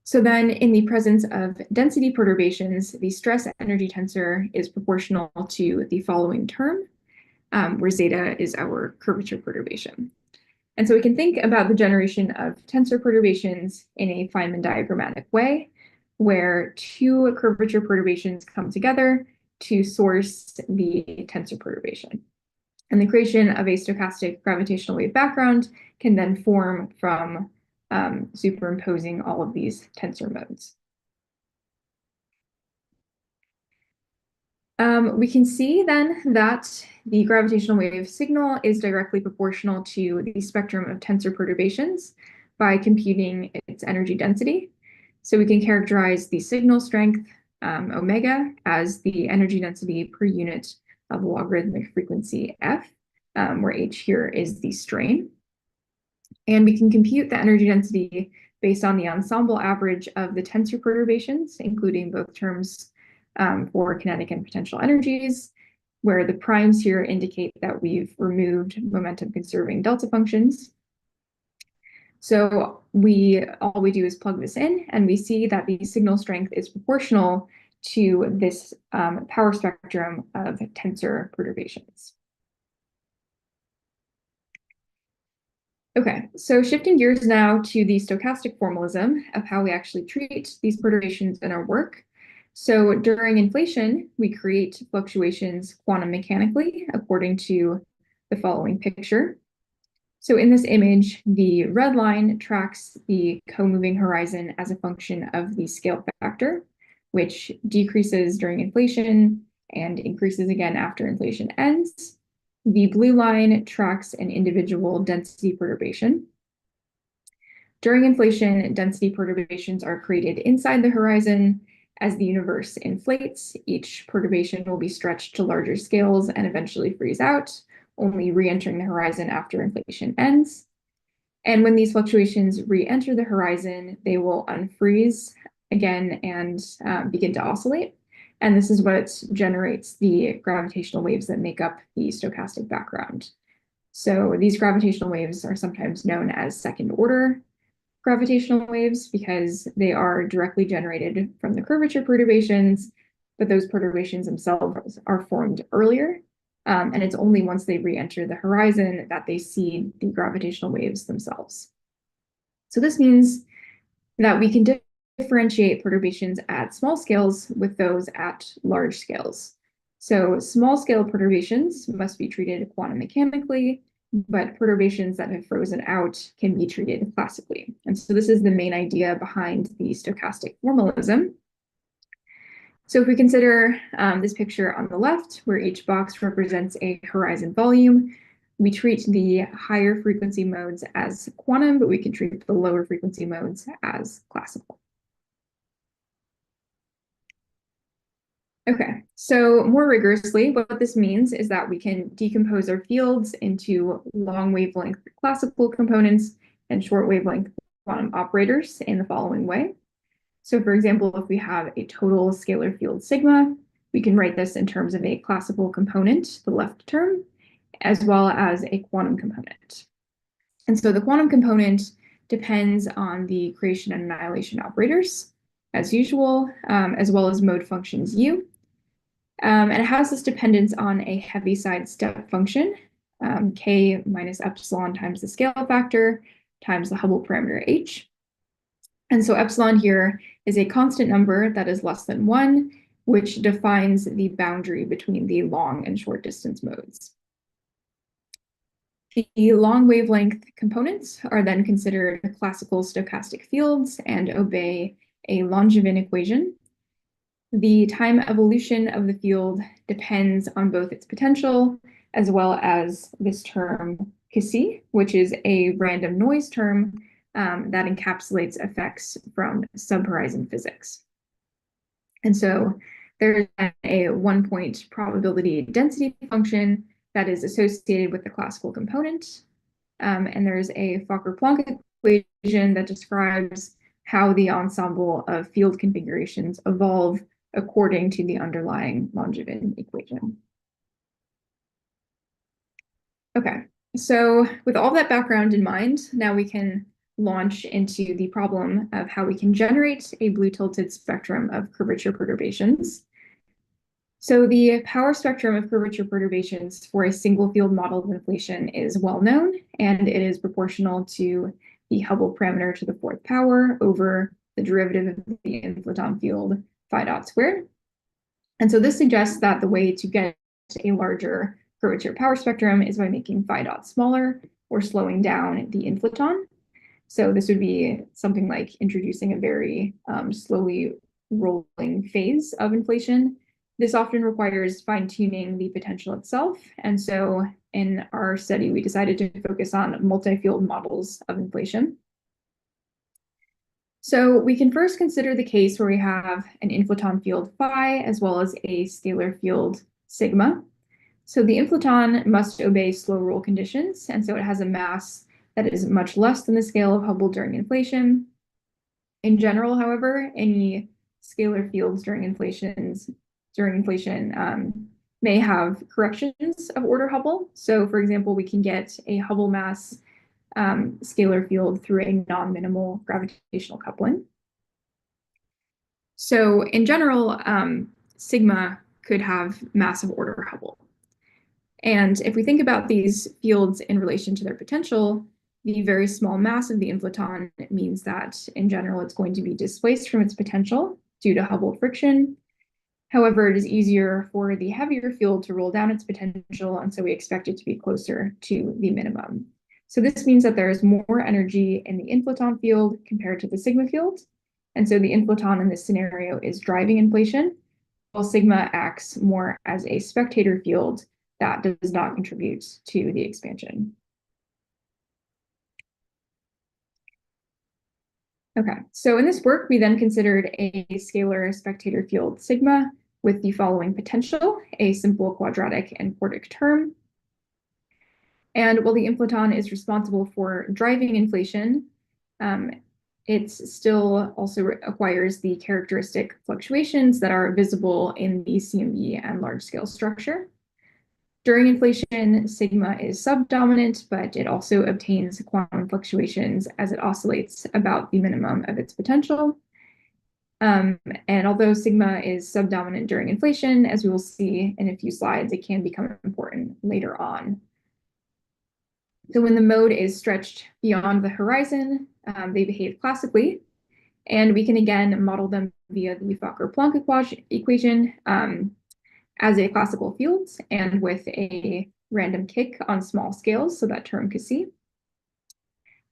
Speaker 4: So then in the presence of density perturbations, the stress energy tensor is proportional to the following term, where zeta is our curvature perturbation. And so we can think about the generation of tensor perturbations in a Feynman diagrammatic way, where two curvature perturbations come together to source the tensor perturbation. And the creation of a stochastic gravitational wave background can then form from superimposing all of these tensor modes. We can see then that the gravitational wave signal is directly proportional to the spectrum of tensor perturbations by computing its energy density. So we can characterize the signal strength, omega, as the energy density per unit of logarithmic frequency f, where h here is the strain. And we can compute the energy density based on the ensemble average of the tensor perturbations, including both terms for kinetic and potential energies, where the primes here indicate that we've removed momentum conserving delta functions. So all we do is plug this in, and we see that the signal strength is proportional to this power spectrum of tensor perturbations. Okay, so shifting gears now to the stochastic formalism of how we actually treat these perturbations in our work. So during inflation, we create fluctuations quantum mechanically according to the following picture. So in this image, the red line tracks the co-moving horizon as a function of the scale factor, which decreases during inflation and increases again after inflation ends. The blue line tracks an individual density perturbation. During inflation, density perturbations are created inside the horizon. As the universe inflates, each perturbation will be stretched to larger scales and eventually freeze out, only re-entering the horizon after inflation ends. And when these fluctuations re-enter the horizon, they will unfreeze again and begin to oscillate. And this is what generates the gravitational waves that make up the stochastic background. So these gravitational waves are sometimes known as second order gravitational waves because they are directly generated from the curvature perturbations, but those perturbations themselves are formed earlier. And it's only once they re-enter the horizon that they see the gravitational waves themselves. So this means that we can differentiate perturbations at small scales with those at large scales. So small scale perturbations must be treated quantum mechanically, but perturbations that have frozen out can be treated classically. And so this is the main idea behind the stochastic formalism. So if we consider this picture on the left, where each box represents a horizon volume, we treat the higher frequency modes as quantum, but we can treat the lower frequency modes as classical. Okay, so more rigorously, what this means is that we can decompose our fields into long wavelength classical components and short wavelength quantum operators in the following way. So for example, if we have a total scalar field sigma, we can write this in terms of a classical component, the left term, as well as a quantum component. And so the quantum component depends on the creation and annihilation operators, as usual, as well as mode functions u. And it has this dependence on a Heaviside step function, k minus epsilon times the scale factor times the Hubble parameter h. And so epsilon here is a constant number that is less than 1, which defines the boundary between the long and short distance modes. The long wavelength components are then considered classical stochastic fields and obey a Langevin equation. The time evolution of the field depends on both its potential as well as this term Kc, which is a random noise term that encapsulates effects from subhorizon physics. And so there's a 1-point probability density function that is associated with the classical component. And there's a Fokker-Planck equation that describes how the ensemble of field configurations evolve according to the underlying Langevin equation. Okay, so with all that background in mind, now we can launch into the problem of how we can generate a blue-tilted spectrum of curvature perturbations. So the power spectrum of curvature perturbations for a single field model of inflation is well known, and it is proportional to the Hubble parameter to the fourth power over the derivative of the inflaton field phi dot squared. And so this suggests that the way to get a larger curvature power spectrum is by making phi dot smaller or slowing down the inflaton. So this would be something like introducing a very slowly rolling phase of inflation. This often requires fine-tuning the potential itself. And so in our study, we decided to focus on multi-field models of inflation. So we can first consider the case where we have an inflaton field phi as well as a scalar field sigma. So the inflaton must obey slow roll conditions, and so it has a mass that is much less than the scale of Hubble during inflation. In general, however, any scalar fields during inflation may have corrections of order Hubble. So for example, we can get a Hubble mass scalar field through a non-minimal gravitational coupling. So in general, sigma could have massive order Hubble. And if we think about these fields in relation to their potential, the very small mass of the inflaton means that in general, it's going to be displaced from its potential due to Hubble friction. However, it is easier for the heavier field to roll down its potential, and so we expect it to be closer to the minimum. So this means that there is more energy in the inflaton field compared to the sigma field. And so the inflaton in this scenario is driving inflation, while sigma acts more as a spectator field that does not contribute to the expansion. Okay, so in this work, we then considered a scalar spectator field sigma with the following potential, a simple quadratic and quartic term. And while the inflaton is responsible for driving inflation, it still also acquires the characteristic fluctuations that are visible in the CMB and large-scale structure. During inflation, sigma is subdominant, but it also obtains quantum fluctuations as it oscillates about the minimum of its potential. And although sigma is subdominant during inflation, as we will see in a few slides, it can become important later on. So when the mode is stretched beyond the horizon, they behave classically. And we can again model them via the Fokker-Planck equation as a classical field and with a random kick on small scales, so that term could see.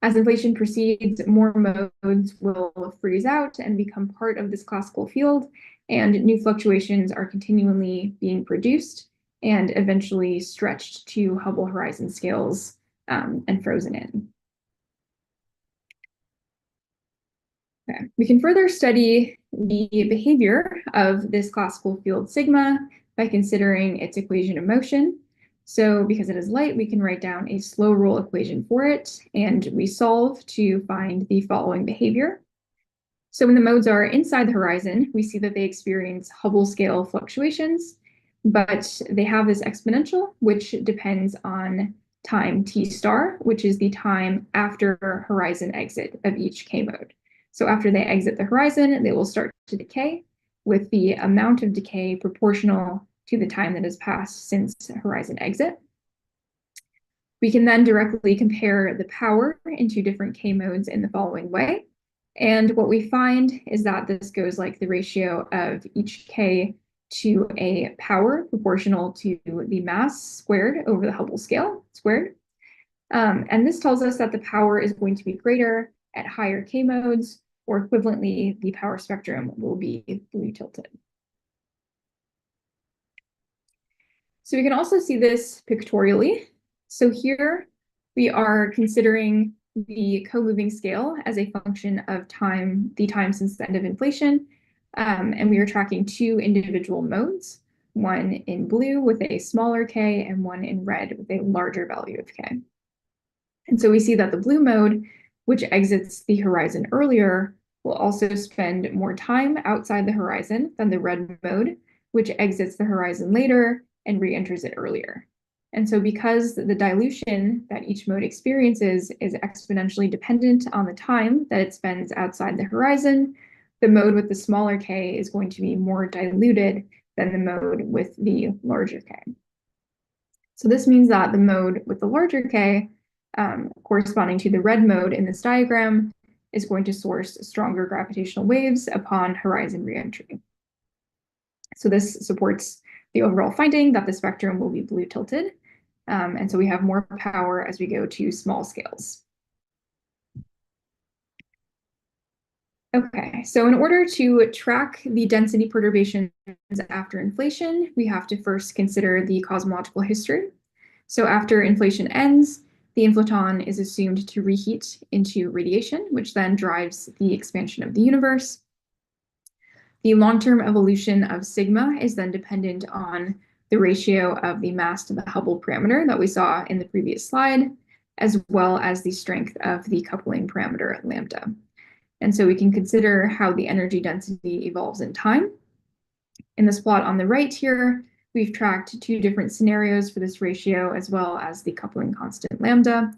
Speaker 4: As inflation proceeds, more modes will freeze out and become part of this classical field, and new fluctuations are continually being produced and eventually stretched to Hubble horizon scales and frozen in. Okay. We can further study the behavior of this classical field sigma by considering its equation of motion. So because it is light, we can write down a slow roll equation for it, and we solve to find the following behavior. So when the modes are inside the horizon, we see that they experience Hubble scale fluctuations, but they have this exponential, which depends on time t star, which is the time after horizon exit of each K mode. So after they exit the horizon, they will start to decay, with the amount of decay proportional to the time that has passed since horizon exit. We can then directly compare the power into different K modes in the following way. And what we find is that this goes like the ratio of each K to a power proportional to the mass squared over the Hubble scale squared. And this tells us that the power is going to be greater at higher K modes, or equivalently, the power spectrum will be blue tilted. So we can also see this pictorially. So here we are considering the co-moving scale as a function of time, the time since the end of inflation. And we are tracking two individual modes, one in blue with a smaller K and one in red with a larger value of K. And so we see that the blue mode, which exits the horizon earlier, will also spend more time outside the horizon than the red mode, which exits the horizon later and re-enters it earlier. And so because the dilution that each mode experiences is exponentially dependent on the time that it spends outside the horizon, the mode with the smaller k is going to be more diluted than the mode with the larger k. So this means that the mode with the larger k, corresponding to the red mode in this diagram, is going to source stronger gravitational waves upon horizon reentry. So this supports the overall finding that the spectrum will be blue tilted. And so we have more power as we go to small scales. Okay, so in order to track the density perturbations after inflation, we have to first consider the cosmological history. So after inflation ends, the inflaton is assumed to reheat into radiation, which then drives the expansion of the universe. The long-term evolution of sigma is then dependent on the ratio of the mass to the Hubble parameter that we saw in the previous slide, as well as the strength of the coupling parameter lambda. And so we can consider how the energy density evolves in time. In this plot on the right here, we've tracked two different scenarios for this ratio, as well as the coupling constant lambda.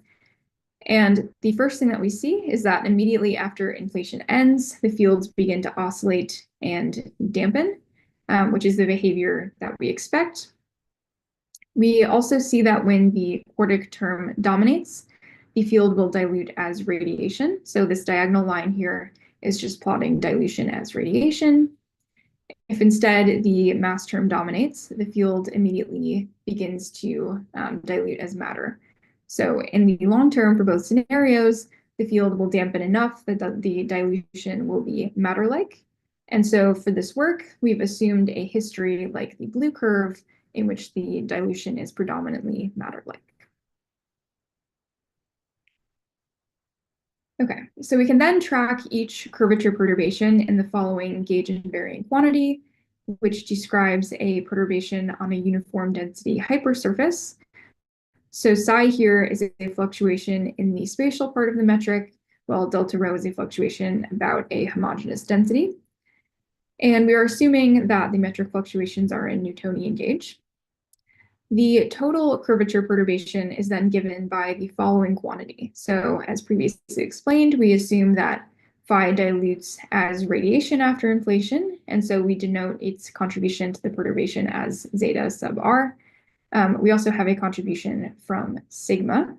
Speaker 4: And the first thing that we see is that immediately after inflation ends, the fields begin to oscillate and dampen, which is the behavior that we expect. We also see that when the quartic term dominates, the field will dilute as radiation. So this diagonal line here is just plotting dilution as radiation. If instead the mass term dominates, the field immediately begins to dilute as matter. So in the long term for both scenarios, the field will dampen enough that the dilution will be matter-like. And so for this work, we've assumed a history like the blue curve in which the dilution is predominantly matter-like. Okay, so we can then track each curvature perturbation in the following gauge invariant quantity, which describes a perturbation on a uniform density hypersurface. So psi here is a fluctuation in the spatial part of the metric, while delta rho is a fluctuation about a homogeneous density. And we are assuming that the metric fluctuations are in Newtonian gauge. The total curvature perturbation is then given by the following quantity. So as previously explained, we assume that phi dilutes as radiation after inflation, and so we denote its contribution to the perturbation as zeta sub r. We also have a contribution from sigma.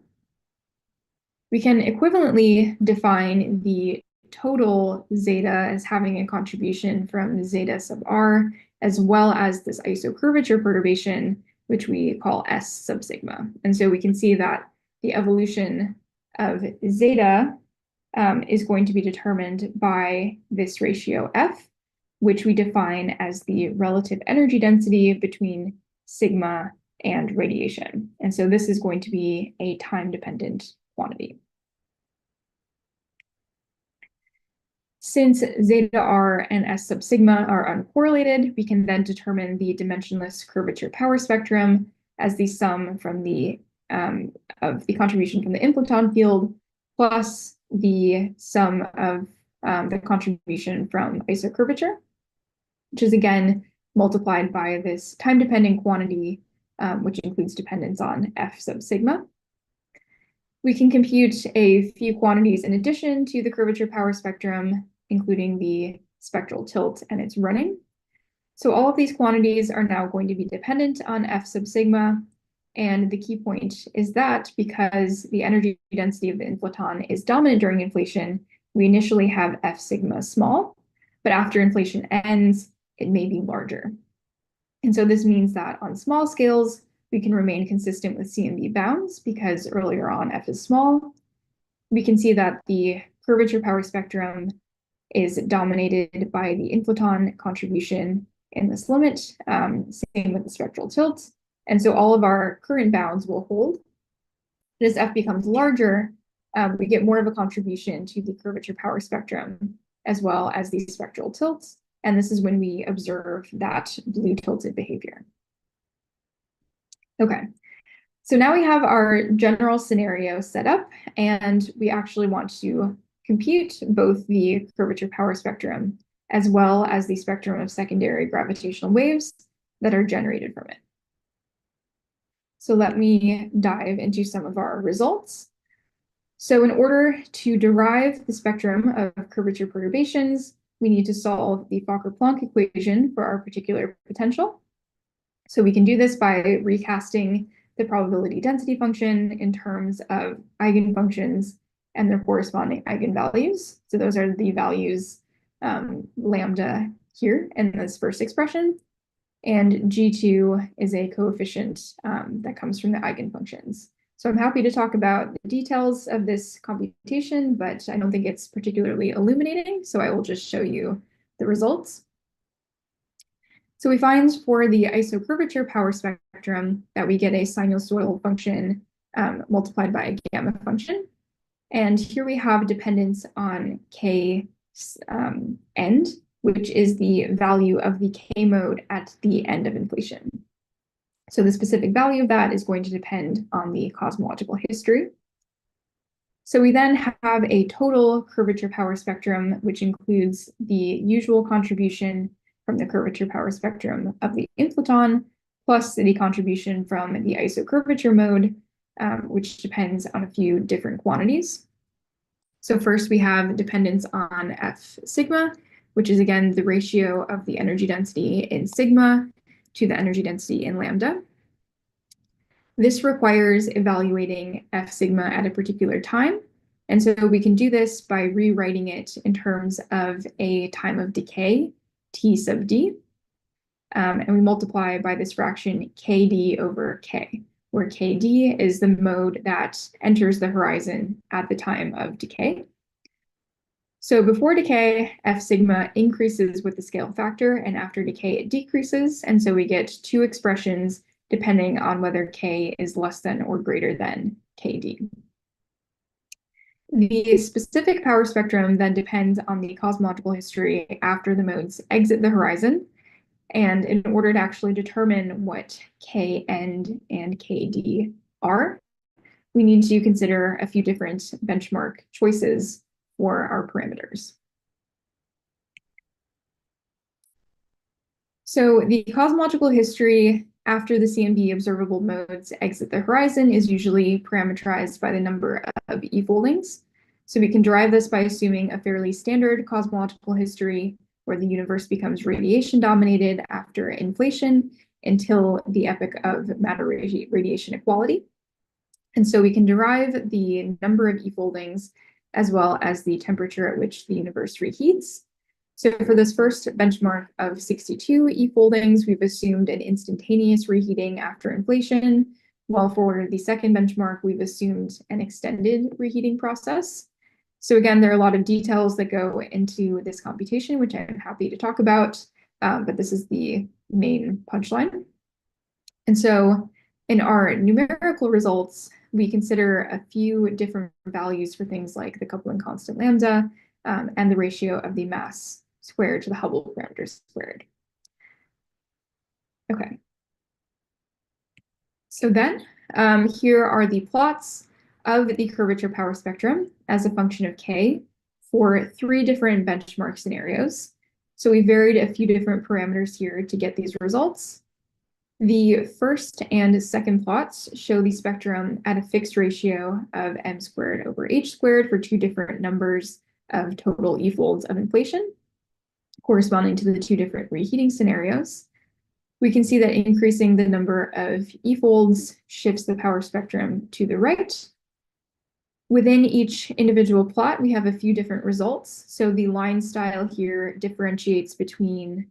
Speaker 4: We can equivalently define the total zeta as having a contribution from zeta sub r, as well as this isocurvature perturbation, which we call S sub sigma. And so we can see that the evolution of zeta is going to be determined by this ratio F, which we define as the relative energy density between sigma and radiation. And so this is going to be a time-dependent quantity. Since zeta r and S sub sigma are uncorrelated, we can then determine the dimensionless curvature power spectrum as the sum from of the contribution from the inflaton field plus the sum of the contribution from isocurvature, which is again multiplied by this time-dependent quantity, which includes dependence on F sub sigma. We can compute a few quantities in addition to the curvature power spectrum, including the spectral tilt and its running. So all of these quantities are now going to be dependent on F sub sigma. And the key point is that because the energy density of the inflaton is dominant during inflation, we initially have F sigma small, but after inflation ends, it may be larger. And so this means that on small scales, we can remain consistent with CMB bounds because earlier on F is small. We can see that the curvature power spectrum is dominated by the inflaton contribution in this limit, same with the spectral tilt. And so all of our current bounds will hold. As F becomes larger, we get more of a contribution to the curvature power spectrum, as well as the spectral tilts. And this is when we observe that blue tilted behavior. Okay, so now we have our general scenario set up, and we actually want to compute both the curvature power spectrum as well as the spectrum of secondary gravitational waves that are generated from it. So let me dive into some of our results. So in order to derive the spectrum of curvature perturbations, we need to solve the Fokker-Planck equation for our particular potential. So we can do this by recasting the probability density function in terms of eigenfunctions and their corresponding eigenvalues. So those are the values lambda here in this first expression. And G2 is a coefficient that comes from the eigenfunctions. So I'm happy to talk about the details of this computation, but I don't think it's particularly illuminating, so I will just show you the results. So we find for the isocurvature power spectrum that we get a sinusoidal function multiplied by a gamma function. And here we have dependence on k end, which is the value of the k mode at the end of inflation. So the specific value of that is going to depend on the cosmological history. So we then have a total curvature power spectrum, which includes the usual contribution from the curvature power spectrum of the inflaton, plus the contribution from the isocurvature mode, which depends on a few different quantities. So first we have dependence on F sigma, which is again the ratio of the energy density in sigma to the energy density in lambda. This requires evaluating F sigma at a particular time. And so we can do this by rewriting it in terms of a time of decay, T sub d. And we multiply by this fraction kd over k, where kd is the mode that enters the horizon at the time of decay. So before decay, F sigma increases with the scale factor, and after decay, it decreases. And so we get two expressions depending on whether k is less than or greater than kd. The specific power spectrum then depends on the cosmological history after the modes exit the horizon. And in order to actually determine what k end and kd are, we need to consider a few different benchmark choices for our parameters. So the cosmological history after the CMB observable modes exit the horizon is usually parameterized by the number of e-foldings. So we can derive this by assuming a fairly standard cosmological history where the universe becomes radiation dominated after inflation until the epoch of matter radiation equality. And so we can derive the number of e-foldings as well as the temperature at which the universe reheats. So for this first benchmark of 62 e-foldings, we've assumed an instantaneous reheating after inflation, while for the second benchmark, we've assumed an extended reheating process. So again, there are a lot of details that go into this computation, which I'm happy to talk about, but this is the main punchline. And so in our numerical results, we consider a few different values for things like the coupling constant lambda and the ratio of the mass squared to the Hubble parameter squared. Okay. So then here are the plots of the curvature power spectrum as a function of k for 3 different benchmark scenarios. So we varied a few different parameters here to get these results. The first and second plots show the spectrum at a fixed ratio of m squared over h squared for 2 different numbers of total e-folds of inflation, corresponding to the 2 different reheating scenarios. We can see that increasing the number of e-folds shifts the power spectrum to the right. Within each individual plot, we have a few different results. So the line style here differentiates between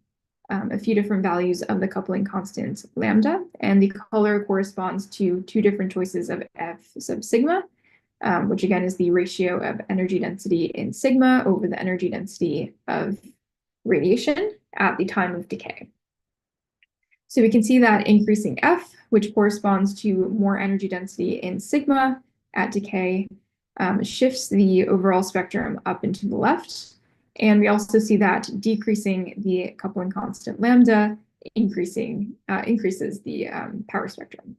Speaker 4: a few different values of the coupling constant lambda, and the color corresponds to 2 different choices of F sub sigma, which again is the ratio of energy density in sigma over the energy density of radiation at the time of decay. So we can see that increasing F, which corresponds to more energy density in sigma at decay, shifts the overall spectrum up and to the left. And we also see that decreasing the coupling constant lambda increases the power spectrum.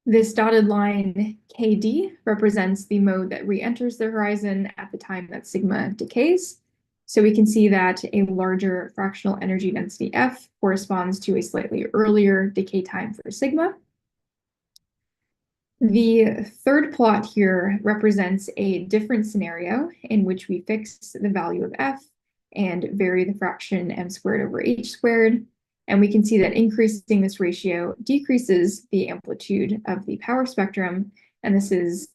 Speaker 4: This dotted line KD represents the mode that re-enters the horizon at the time that sigma decays. So we can see that a larger fractional energy density F corresponds to a slightly earlier decay time for sigma. The third plot here represents a different scenario in which we fix the value of F and vary the fraction m squared over h squared. And we can see that increasing this ratio decreases the amplitude of the power spectrum. And this is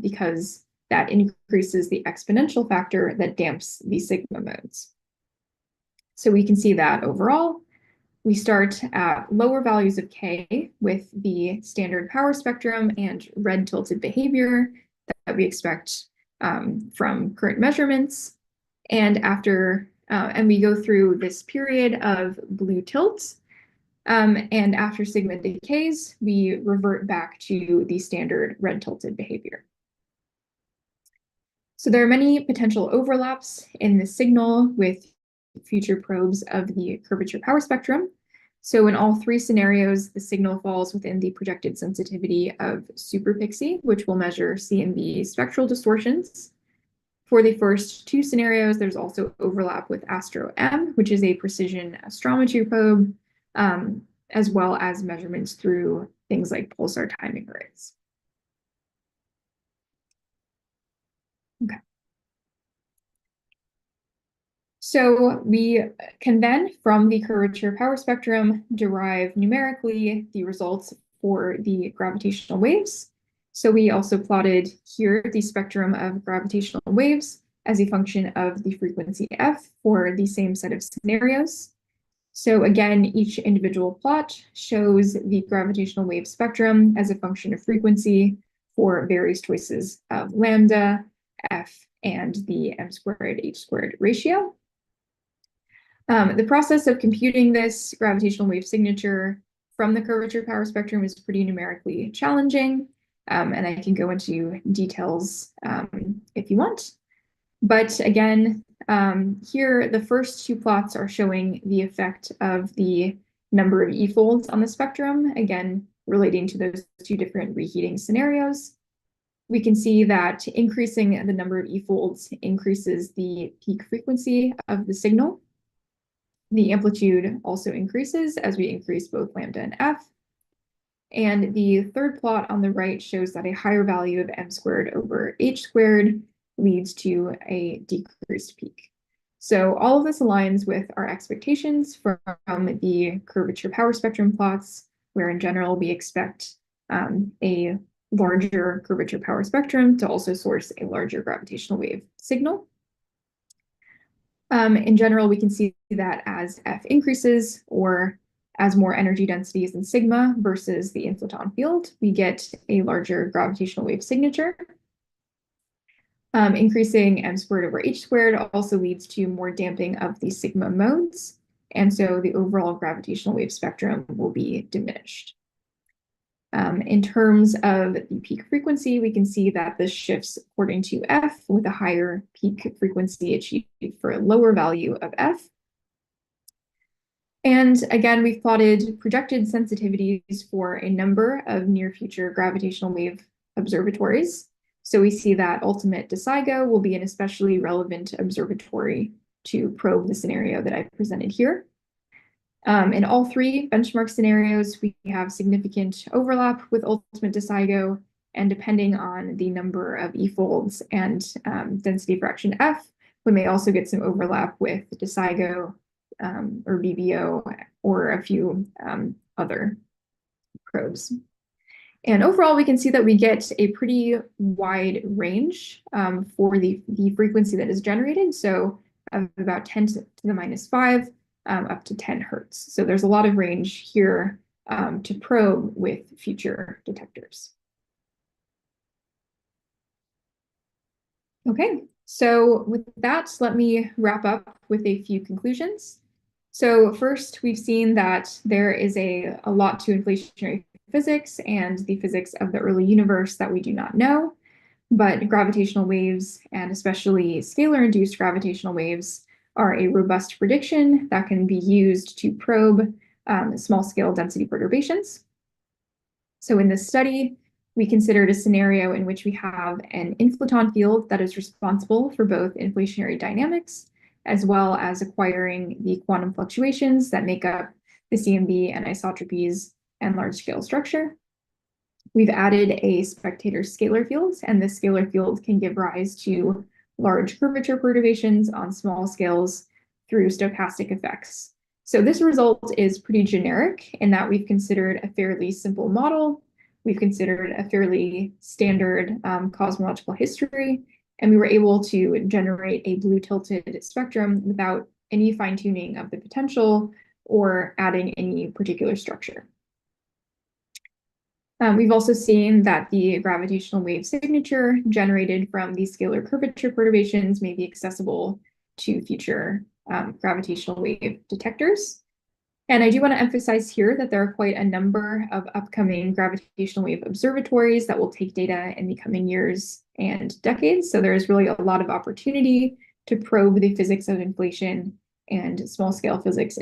Speaker 4: because that increases the exponential factor that damps the sigma modes. So we can see that overall, we start at lower values of K with the standard power spectrum and red tilted behavior that we expect from current measurements. And we go through this period of blue tilts. And after sigma decays, we revert back to the standard red tilted behavior. So there are many potential overlaps in the signal with future probes of the curvature power spectrum. So in all three scenarios, the signal falls within the projected sensitivity of SuperPixie, which will measure CMB spectral distortions. For the first two scenarios, there's also overlap with ASTRO-M, which is a precision astrometry probe, as well as measurements through things like pulsar timing arrays. Okay. So we can then, from the curvature power spectrum, derive numerically the results for the gravitational waves. So we also plotted here the spectrum of gravitational waves as a function of the frequency f for the same set of scenarios. So again, each individual plot shows the gravitational wave spectrum as a function of frequency for various choices of lambda, f, and the m squared h squared ratio. The process of computing this gravitational wave signature from the curvature power spectrum is pretty numerically challenging, and I can go into details if you want. But again, here the first two plots are showing the effect of the number of E-folds on the spectrum, again, relating to those two different reheating scenarios. We can see that increasing the number of E-folds increases the peak frequency of the signal. The amplitude also increases as we increase both lambda and f. And the third plot on the right shows that a higher value of m squared over h squared leads to a decreased peak. So all of this aligns with our expectations from the curvature power spectrum plots, where in general we expect a larger curvature power spectrum to also source a larger gravitational wave signal. In general, we can see that as f increases, or as more energy density is in sigma versus the inflaton field, we get a larger gravitational wave signature. Increasing m squared over h squared also leads to more damping of the sigma modes, and so the overall gravitational wave spectrum will be diminished. In terms of the peak frequency, we can see that this shifts according to f, with a higher peak frequency achieved for a lower value of f. And again, we've plotted projected sensitivities for a number of near future gravitational wave observatories. So we see that ultimate DeSigo will be an especially relevant observatory to probe the scenario that I presented here. In all three benchmark scenarios, we have significant overlap with ultimate DeSigo, and depending on the number of E-folds and density fraction f, we may also get some overlap with DeSigo or BBO or a few other probes. And overall, we can see that we get a pretty wide range for the frequency that is generated. So about 10 to the minus 5 up to 10 hertz. So there's a lot of range here to probe with future detectors. Okay, so with that, let me wrap up with a few conclusions. So first, we've seen that there is a lot to inflationary physics and the physics of the early universe that we do not know, but gravitational waves, and especially scalar-induced gravitational waves, are a robust prediction that can be used to probe small-scale density perturbations. So in this study, we considered a scenario in which we have an inflaton field that is responsible for both inflationary dynamics, as well as acquiring the quantum fluctuations that make up the CMB and isotropies and large-scale structure. We've added a spectator scalar field, and this scalar field can give rise to large curvature perturbations on small scales through stochastic effects. So this result is pretty generic in that we've considered a fairly simple model. We've considered a fairly standard cosmological history, and we were able to generate a blue tilted spectrum without any fine-tuning of the potential or adding any particular structure. We've also seen that the gravitational wave signature generated from these scalar curvature perturbations may be accessible to future gravitational wave detectors. And I do want to emphasize here that there are quite a number of upcoming gravitational wave observatories that will take data in the coming years and decades. So there is really a lot of opportunity to probe the physics of inflation and small-scale physics in